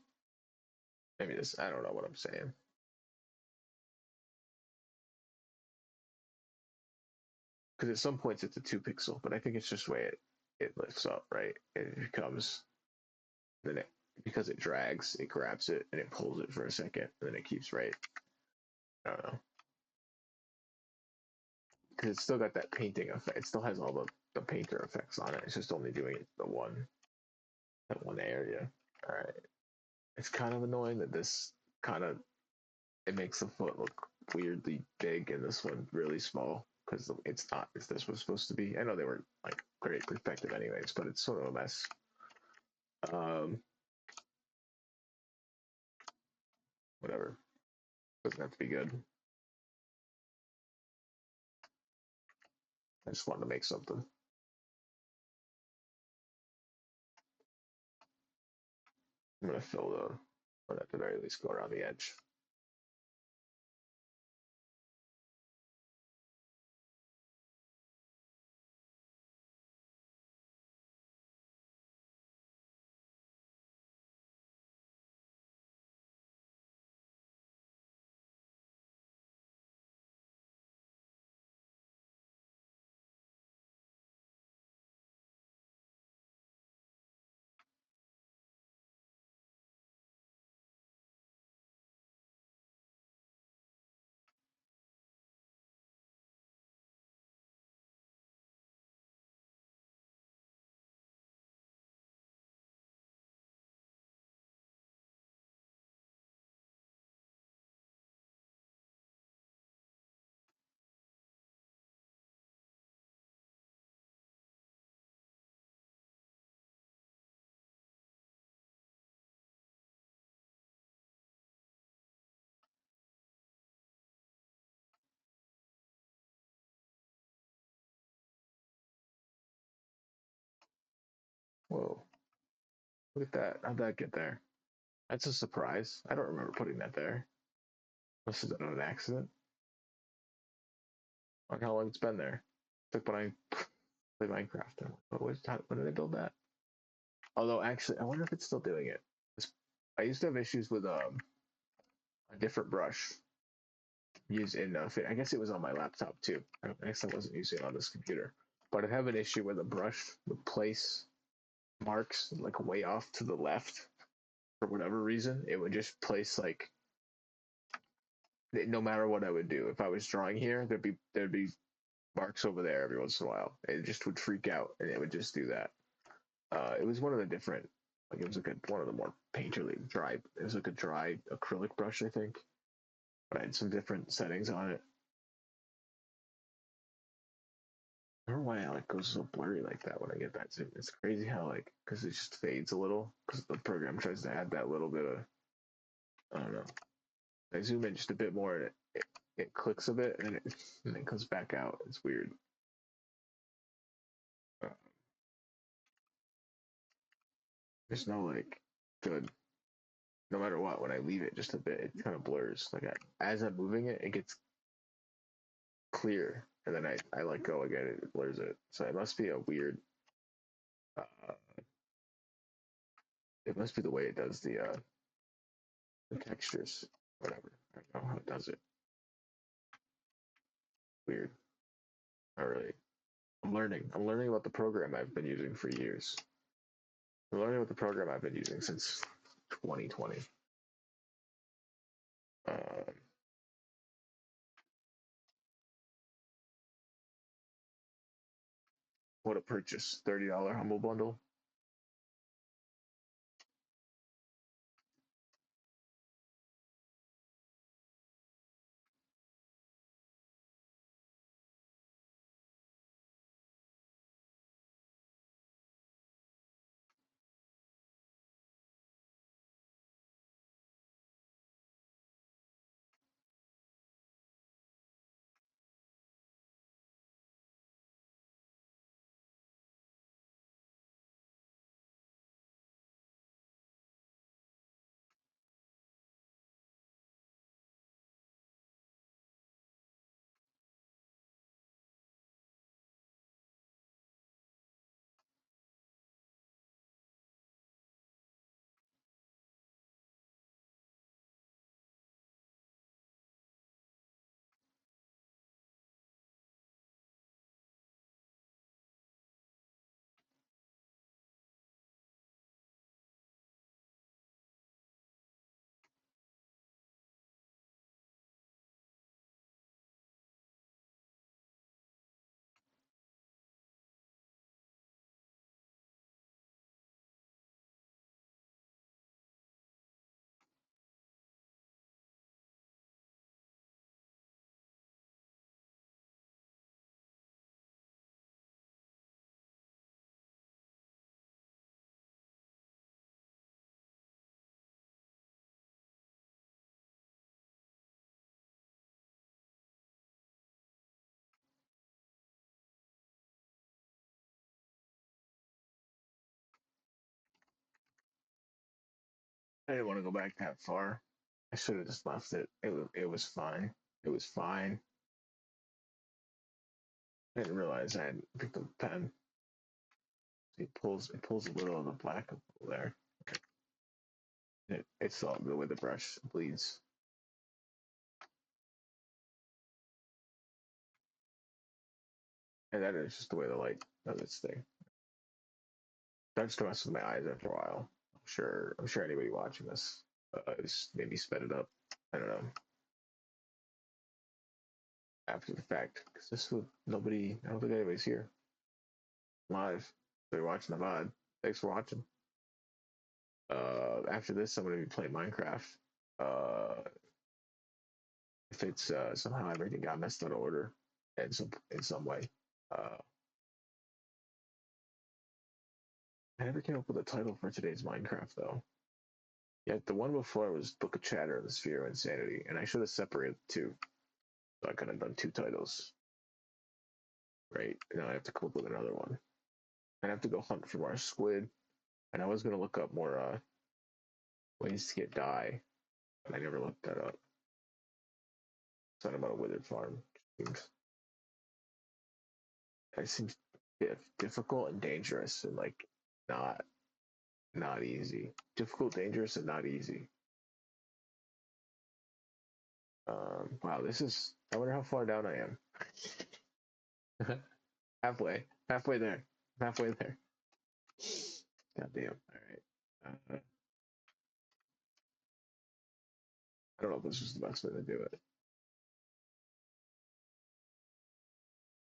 Maybe this. I don't know what I'm saying. Because at some points it's a 2 pixel, but I think it's just the way it lifts up, right? It becomes then it because it drags, it grabs it and it pulls it for a second, and then it keeps right. I don't know. Because it's still got that painting effect. It still has all the painter effects on it. It's just only doing it that one area. All right. It's kind of annoying that this kind of it makes the foot look weirdly big and this one really small because it's not as this was supposed to be. I know they were like great perspective anyways, but it's sort of a mess. Um, whatever. Doesn't have to be good. I just wanted to make something. I'm gonna fill or at the very least go around the edge. Whoa. Look at that. How'd that get there? That's a surprise. I don't remember putting that there. Must have done an accident. Look how long it's been there. It's like when I played Minecraft. When did I build that? Although actually, I wonder if it's still doing it. I used to have issues with a different brush used in I guess it was on my laptop too. I guess I wasn't using it on this computer, but I have an issue where the brush would place marks like way off to the left for whatever reason. It would just place like no matter what I would do. If I was drawing here, there'd be marks over there every once in a while. It just would freak out and it would just do that. It was one of the different like it was like one of the more painterly dry. It was like a dry acrylic brush, I think. But I had some different settings on it. I don't know why it like goes so blurry like that when I get that zoom. It's crazy how like because it just fades a little because the program tries to add that little bit of I don't know. I zoom in just a bit more and it clicks a bit and it comes back out. It's weird. Uh, there's no like good. No matter what, when I leave it just a bit, it kind of blurs. Like as I'm moving it, it gets clear, and then I let go again, it blurs it. So it must be a weird. Uh, it must be the way it does the textures, whatever. I don't know how it does it. Weird. Not really. I'm learning. I'm learning about the program I've been using for years. I'm learning about the program I've been using since 2020. Um, what a purchase! $30 humble bundle. I didn't want to go back that far. I should have just left it. It was fine. It was fine. I didn't realize I had picked up the pen. It pulls a little of the black there. It's all good with the brush bleeds. And that is just the way the light does its thing. Starts to mess with my eyes after a while. I'm sure anybody watching this is maybe sped it up. I don't know. After the fact, because this would nobody. I don't think anybody's here live. They're watching the VOD. Thanks for watching. After this, I'm gonna be playing Minecraft. Uh, if it's somehow everything got messed out of order in some way. Uh, I never came up with a title for today's Minecraft though. Yeah, the one before was Book of Chatter and the Sphere of Insanity, and I should have separated the two. So I could have done two titles. Right? Now I have to come up with another one. I have to go hunt for more squid. And I was gonna look up more ways to get dye, but I never looked that up. Something about a withered farm. It seems difficult and dangerous and like not not easy. Difficult, dangerous, and not easy. Wow, this is. I wonder how far down I am. Halfway there, halfway there. God damn. All right. I don't know if this is the best way to do it.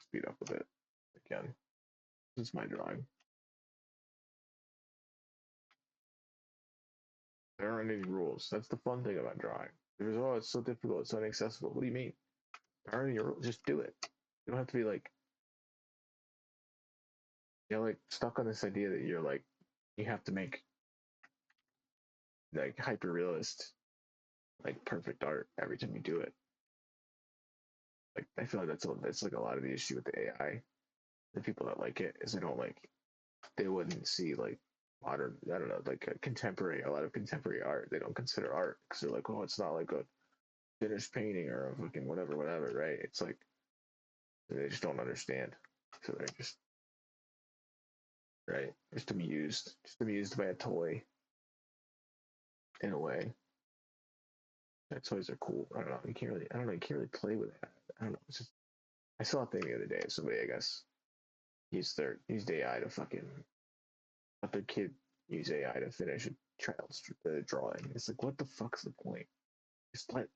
Speed up a bit again. This is my drawing. There aren't any rules. That's the fun thing about drawing. There's oh, it's so difficult, it's so inaccessible. What do you mean? There aren't any rules. Just do it. You don't have to be like You're like stuck on this idea that you're like you have to make like hyper realist, like perfect art every time you do it. Like I feel like that's like a lot of the issue with the AI. The people that like it is they wouldn't see like modern, I don't know, like a contemporary, a lot of contemporary art. They don't consider art because they're like, oh, it's not like a finished painting or a fucking whatever, right? It's like they just don't understand. So they're just right, just amused by a toy in a way. That toys are cool. I don't know. I don't know. You can't really play with that. I don't know. It's just, I saw a thing the other day. Somebody, I guess, used AI to fucking let their kid use AI to finish a child's drawing. It's like, what the fuck's the point? Just let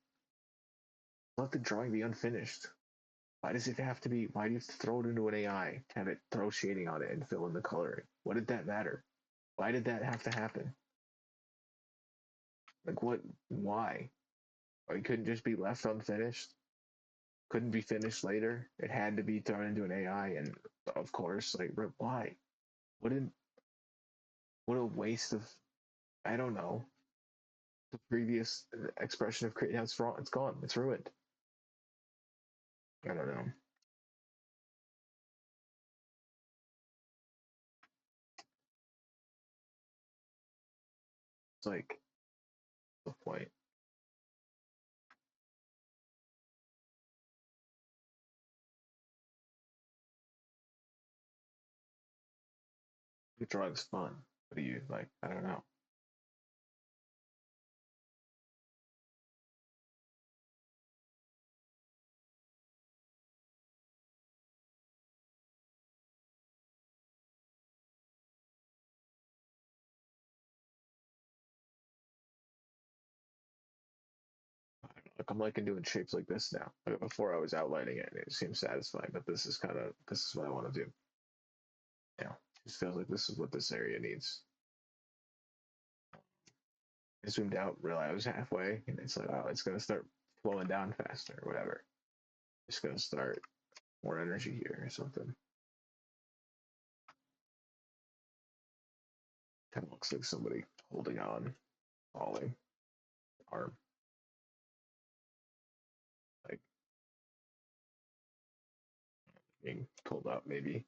the drawing be unfinished. Why does it have to be? Why do you have to throw it into an AI to have it throw shading on it and fill in the coloring? What did that matter? Why did that have to happen? Like, what? Why? It couldn't just be left unfinished. Couldn't be finished later. It had to be thrown into an AI, and of course, like, why? What did? What a waste of. I don't know. The previous expression of creativity. It's wrong. It's gone. It's ruined. I don't know. It's like the point. The drawing's fun. What do you like? I don't know. Like I'm liking doing shapes like this now. Like before I was outlining it, and it seems satisfying. But this is what I want to do. Yeah, it just feels like this is what this area needs. I zoomed out, realized I was halfway, and it's like, oh, it's gonna start flowing down faster, or whatever. It's gonna start more energy here or something. Kind of looks like somebody holding on, falling, arm, like being pulled up. Maybe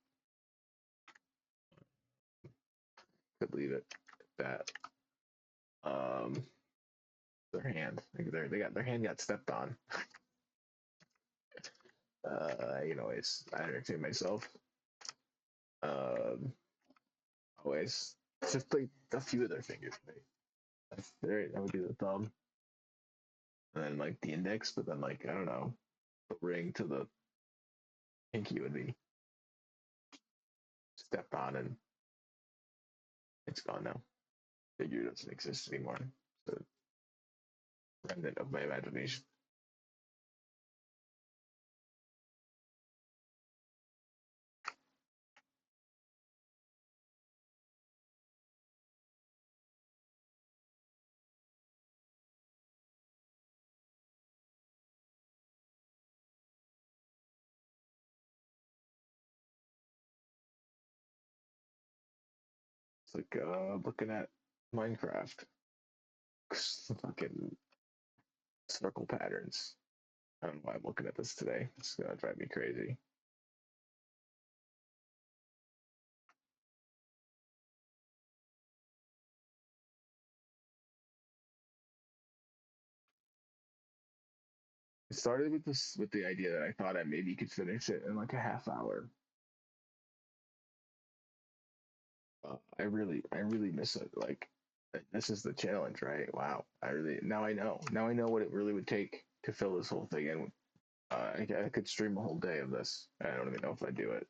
could leave it at that. Um, their hand, like they got their hand got stepped on. Anyways, I entertain myself. Um, always just like a few of their fingers. That would be the thumb, and then like the index, but then like I don't know, the ring to the pinky would be stepped on and it's gone now. Figure doesn't exist anymore. It's a remnant of my imagination. It's like looking at Minecraft, fucking circle patterns. I don't know why I'm looking at this today. It's gonna drive me crazy. It started with the idea that I thought I maybe could finish it in like a half hour. I really miss it. Like this is the challenge, right? Wow. Now I know what it really would take to fill this whole thing in. I could stream a whole day of this. I don't even know if I do it.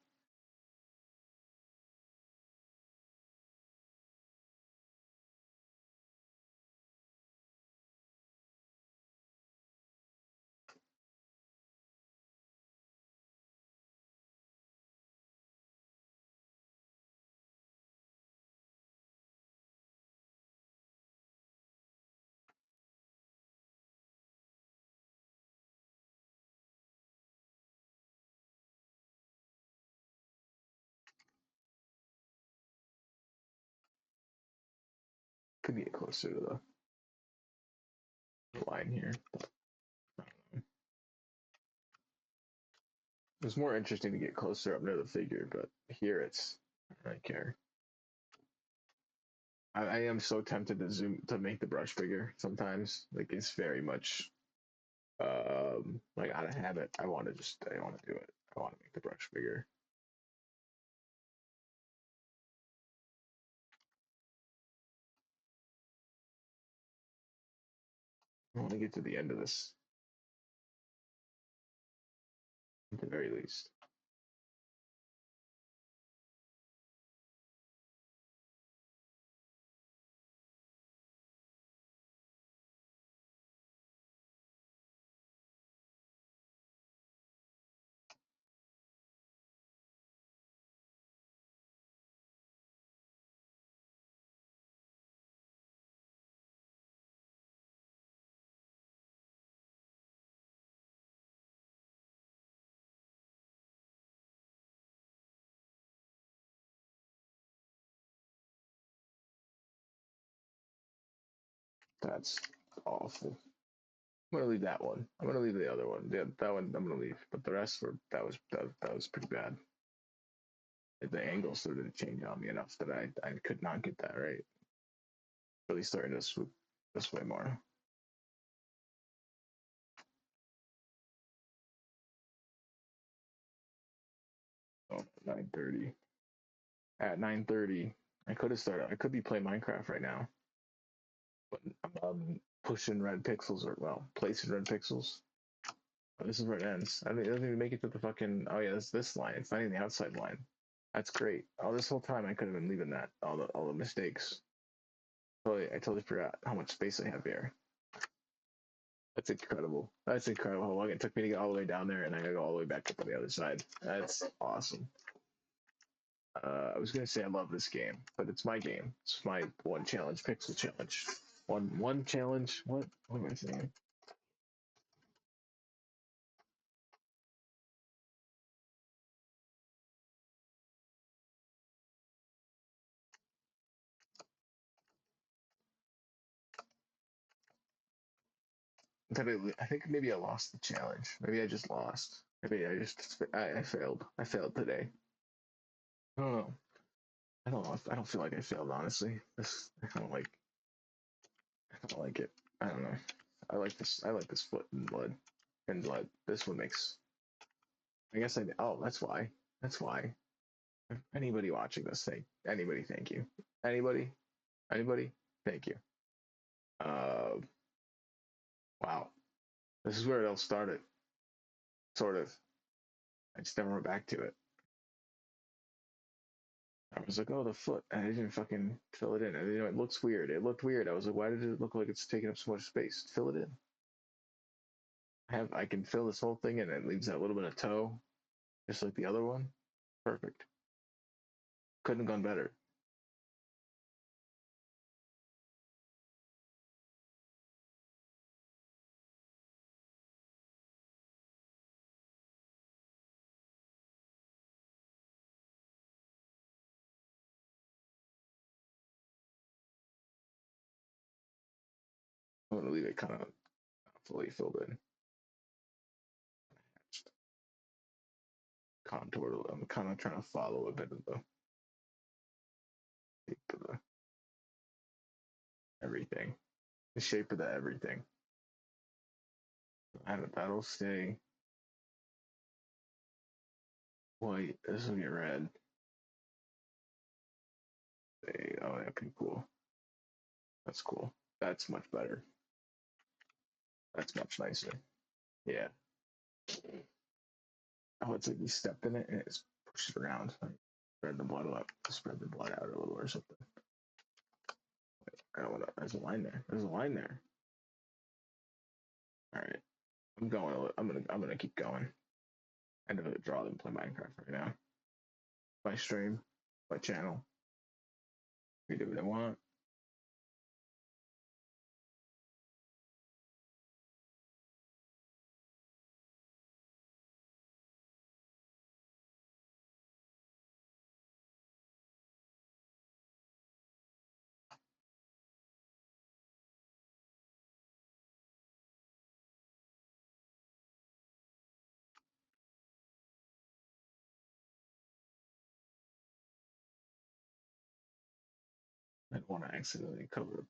Could get closer to the line here. It's more interesting to get closer up near the figure, but here it's I don't care. I am so tempted to zoom to make the brush bigger sometimes. Like it's very much like out of habit. I want to do it. I want to make the brush bigger. I want to get to the end of this at the very least. That's awful. I'm gonna leave that one. I'm gonna leave the other one. Yeah, that one I'm gonna leave. But the rest were that was pretty bad. The angle sort of changed on me enough that I could not get that right. Really starting to swoop this way more. Oh, 9:30. At 9:30, I could have started. I could be playing Minecraft right now, but I'm pushing red pixels or well, placing red pixels. Oh, this is where it ends. I don't even make it to the fucking. Oh yeah, this line. It's not even the outside line. That's great. Oh, this whole time I could have been leaving that. All the mistakes. I totally forgot how much space I have here. That's incredible. That's incredible how long it took me to get all the way down there, and I gotta go all the way back up on the other side. That's awesome. I was gonna say I love this game, but it's my game. It's my one challenge, pixel challenge. One challenge. What am I saying? I think maybe I lost the challenge. Maybe I just lost. Maybe I failed. I failed today. I don't know. I don't know. I don't feel like I failed honestly. I don't like it. I don't know. I like this. I like this foot and blood. And blood. This one makes. I guess I. Oh, that's why. That's why. Anybody watching this, thank you. Anybody, anybody, thank you. Uh, wow. This is where it all started. Sort of. I just never went back to it. I was like, oh, the foot. And I didn't fucking fill it in. And, it looks weird. It looked weird. I was like, why did it look like it's taking up so much space? Fill it in. I can fill this whole thing in. And it leaves that little bit of toe, just like the other one. Perfect. Couldn't have gone better. I'm gonna leave it kind of fully filled in. Just contour. I'm kind of trying to follow a bit of the shape of the everything. The shape of the everything. That'll stay white. This will get red. Oh, yeah, pretty cool. That's cool. That's much better. That's much nicer. Yeah. Oh, it's like you stepped in it and it's pushed it around. Like, spread the blood out. Spread the blood out a little or something. I don't want to. There's a line there. There's a line there. All right. I'm going. I'm gonna keep going. I'm gonna draw them play Minecraft right now. My stream, my channel. We do what I want. want to accidentally cover up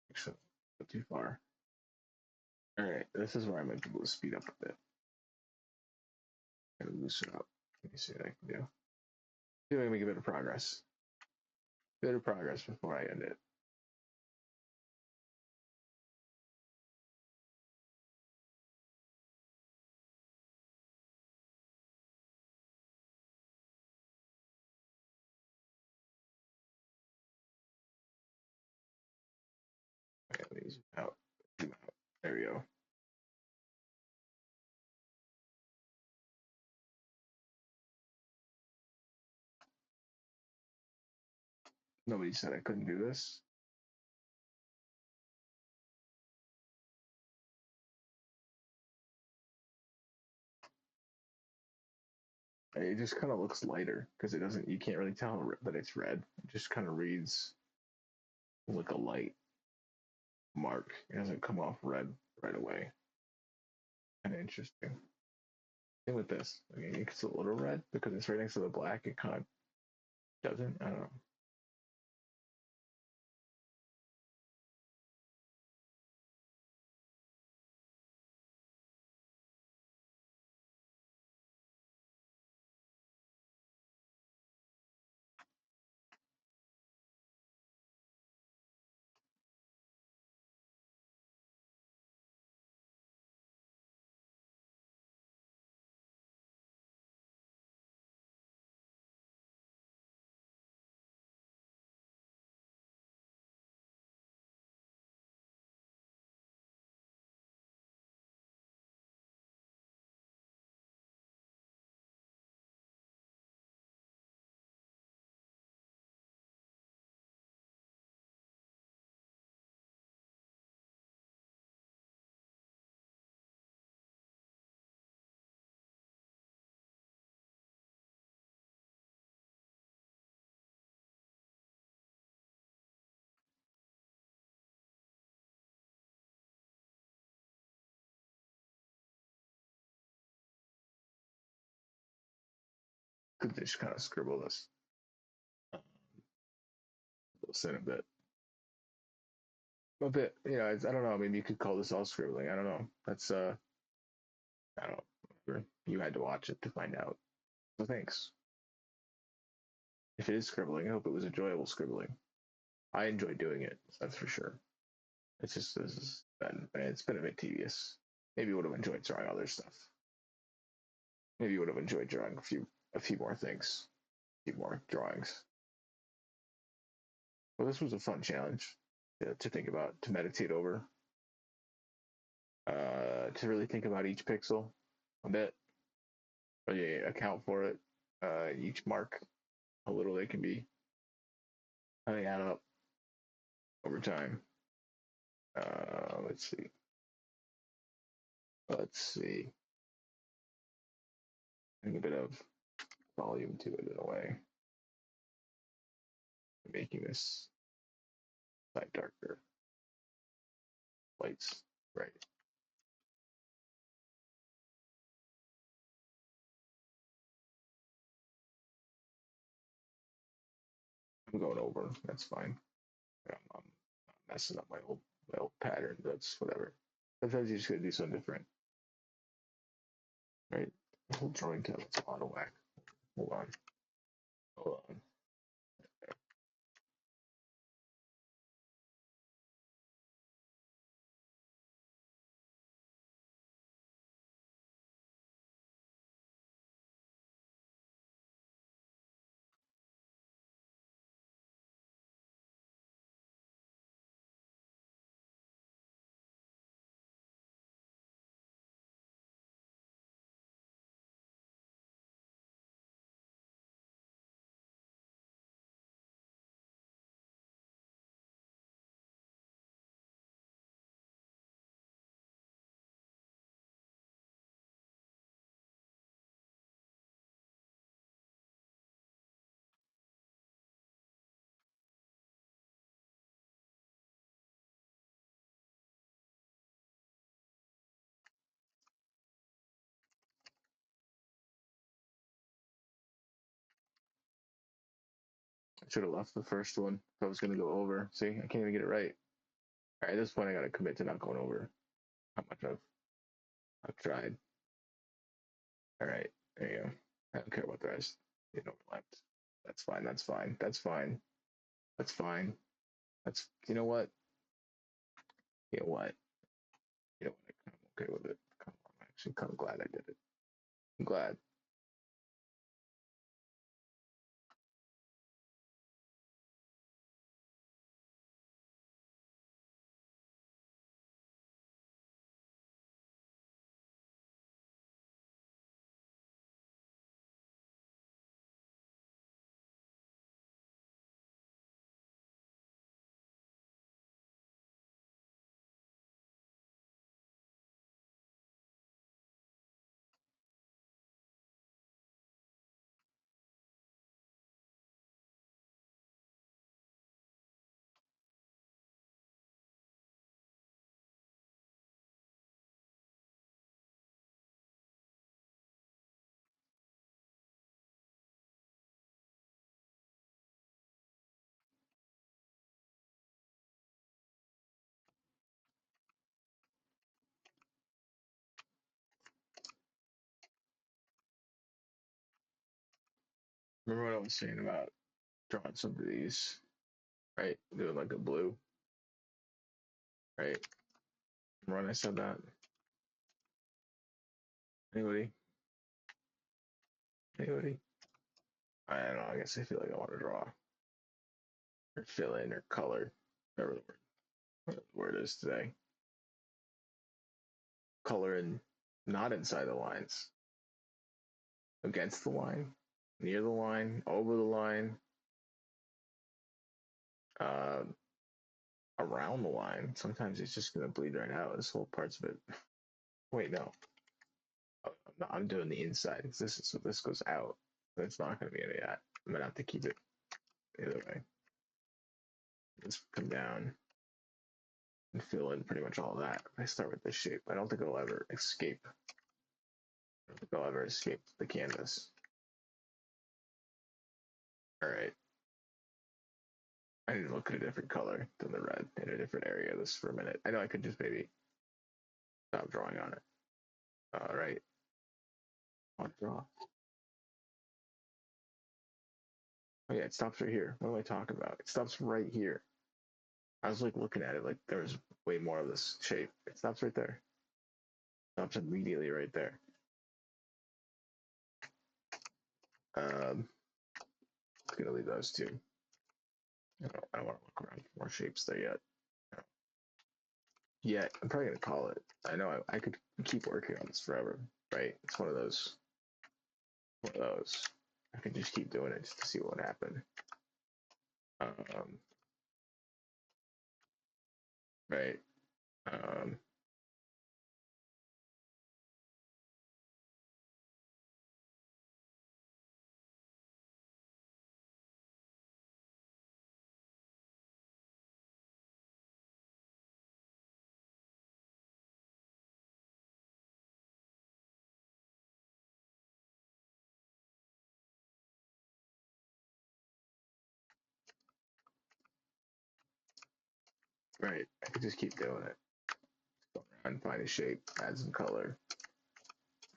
except go too far. All right, this is where I might be able to speed up a bit. And loosen up. Let me see what I can do. See if I can make a bit of progress. Bit of progress before I end it. Okay, let me zoom out. Zoom out. There we go. Nobody said I couldn't do this. It just kind of looks lighter because it doesn't. You can't really tell that it's red. It just kind of reads like a light mark. It doesn't come off red right away. Kind of interesting. Same with this. I mean, it's a little red because it's right next to the black. It kind of doesn't. I don't know. Could just kind of scribble this. Listen a bit. A bit, you know, I don't know. Maybe you could call this all scribbling. I don't know. That's I don't know. You had to watch it to find out. So thanks. If it is scribbling, I hope it was enjoyable scribbling. I enjoy doing it. That's for sure. It's just this has been it's been a bit tedious. Maybe would have enjoyed drawing other stuff. Maybe would have enjoyed drawing a few more things, a few more drawings. Well, this was a fun challenge to think about, to meditate over, to really think about each pixel a bit, really account for it, each mark, how little they can be, how they add up over time. Let's see. Let's see. Adding a bit of volume to it in a way, making this side darker. Lights, right. I'm going over. That's fine. I'm not messing up my old pattern. That's whatever. Sometimes you just gotta do something different, right? The whole drawing tablet's out of whack. Hold on. Hold on. I should have left the first one if I was gonna go over. See, I can't even get it right. All right, at this point, I gotta commit to not going over. How much I've tried. All right, there you go. I don't care about the rest. It overlapped. That's fine. That's fine. That's fine. That's fine. That's you know what? You know what? You know what? I'm okay with it. I'm actually kind of glad I did it. I'm glad. Remember what I was saying about drawing some of these, right? Doing like a blue, right? Remember when I said that? Anybody? Anybody? I don't know. I guess I feel like I want to draw or fill in or color, whatever the word is today. Color in, not inside the lines, against the line, near the line, over the line, uh, around the line. Sometimes it's just gonna bleed right out. This whole parts of it. Wait, no. No, I'm doing the inside. This is so this goes out. It's not gonna be any of that. I'm gonna have to keep it either way. Let's come down and fill in pretty much all that. I start with this shape. I don't think it'll ever escape. I don't think it'll ever escape the canvas. All right. I need to look at a different color than the red in a different area of this for a minute. I know I could just maybe stop drawing on it. All right. I'll draw. Oh yeah, it stops right here. What am I talking about? It stops right here. I was like looking at it like there was way more of this shape. It stops right there. It stops immediately right there. I'm gonna leave those two. I don't want to look around for more shapes there yet. Yeah, I'm probably gonna call it. I know I could keep working on this forever, right? It's one of those. One of those. I could just keep doing it just to see what would happen. Um, right. Um, right. I could just keep doing it. Go around, find a shape, add some color,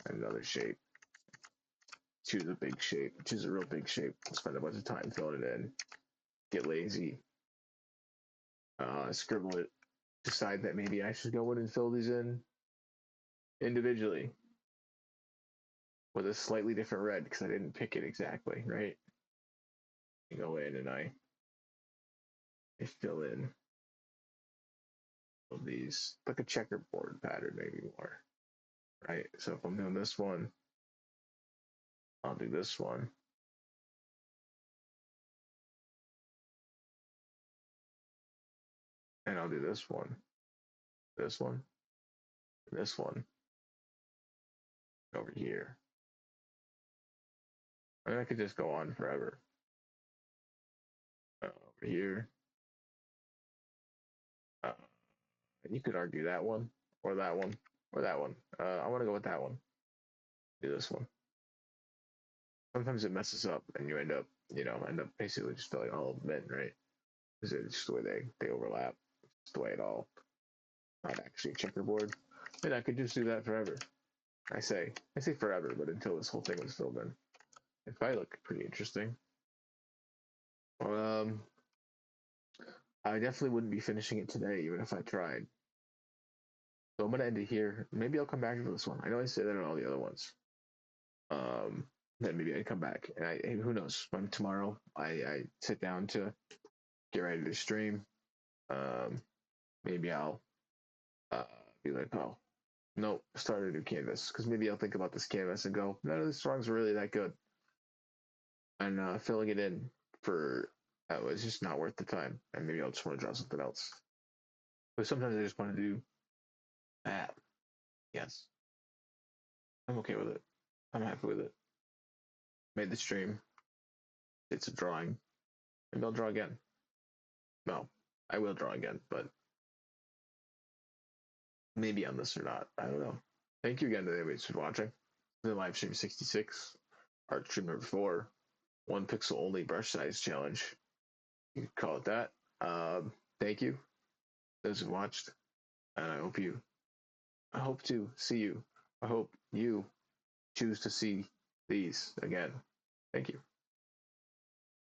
add another shape. Choose a big shape. Choose a real big shape. Spend a bunch of time filling it in. Get lazy. Scribble it. Decide that maybe I should go in and fill these in individually with a slightly different red because I didn't pick it exactly, right? I go in and I fill in of these like a checkerboard pattern, maybe more, right? So if I'm doing this one, I'll do this one. And I'll do this one, this one, this one over here. I mean, I could just go on forever. Over here. Uh, you could argue that one, or that one, or that one. I want to go with that one. Do this one. sometimes it messes up and you end up basically just filling all of them in, right? Because it's just the way they overlap. It's the way it all not actually a checkerboard. And I could just do that forever. I say forever, but until this whole thing was filled in. It probably look pretty interesting. Um, I definitely wouldn't be finishing it today, even if I tried. So I'm gonna end it here. Maybe I'll come back to this one. I know I say that on all the other ones. Um, then maybe I'd come back. And who knows? When tomorrow I sit down to get ready to stream, um, maybe I'll uh, be like, oh, no, start a new canvas. Because maybe I'll think about this canvas and go, none of the songs are really that good. And filling it in for that was just not worth the time. And maybe I'll just want to draw something else. But sometimes I just want to do that. Yes. I'm okay with it. I'm happy with it. Made the stream. It's a drawing. Maybe I'll draw again. No, I will draw again, but maybe on this or not. I don't know. Thank you again to everybody for watching. The live stream 66, art stream number 4, 1 pixel only brush size challenge. You could call it that. Thank you, those who watched, and I hope to see you. I hope you choose to see these again. Thank you.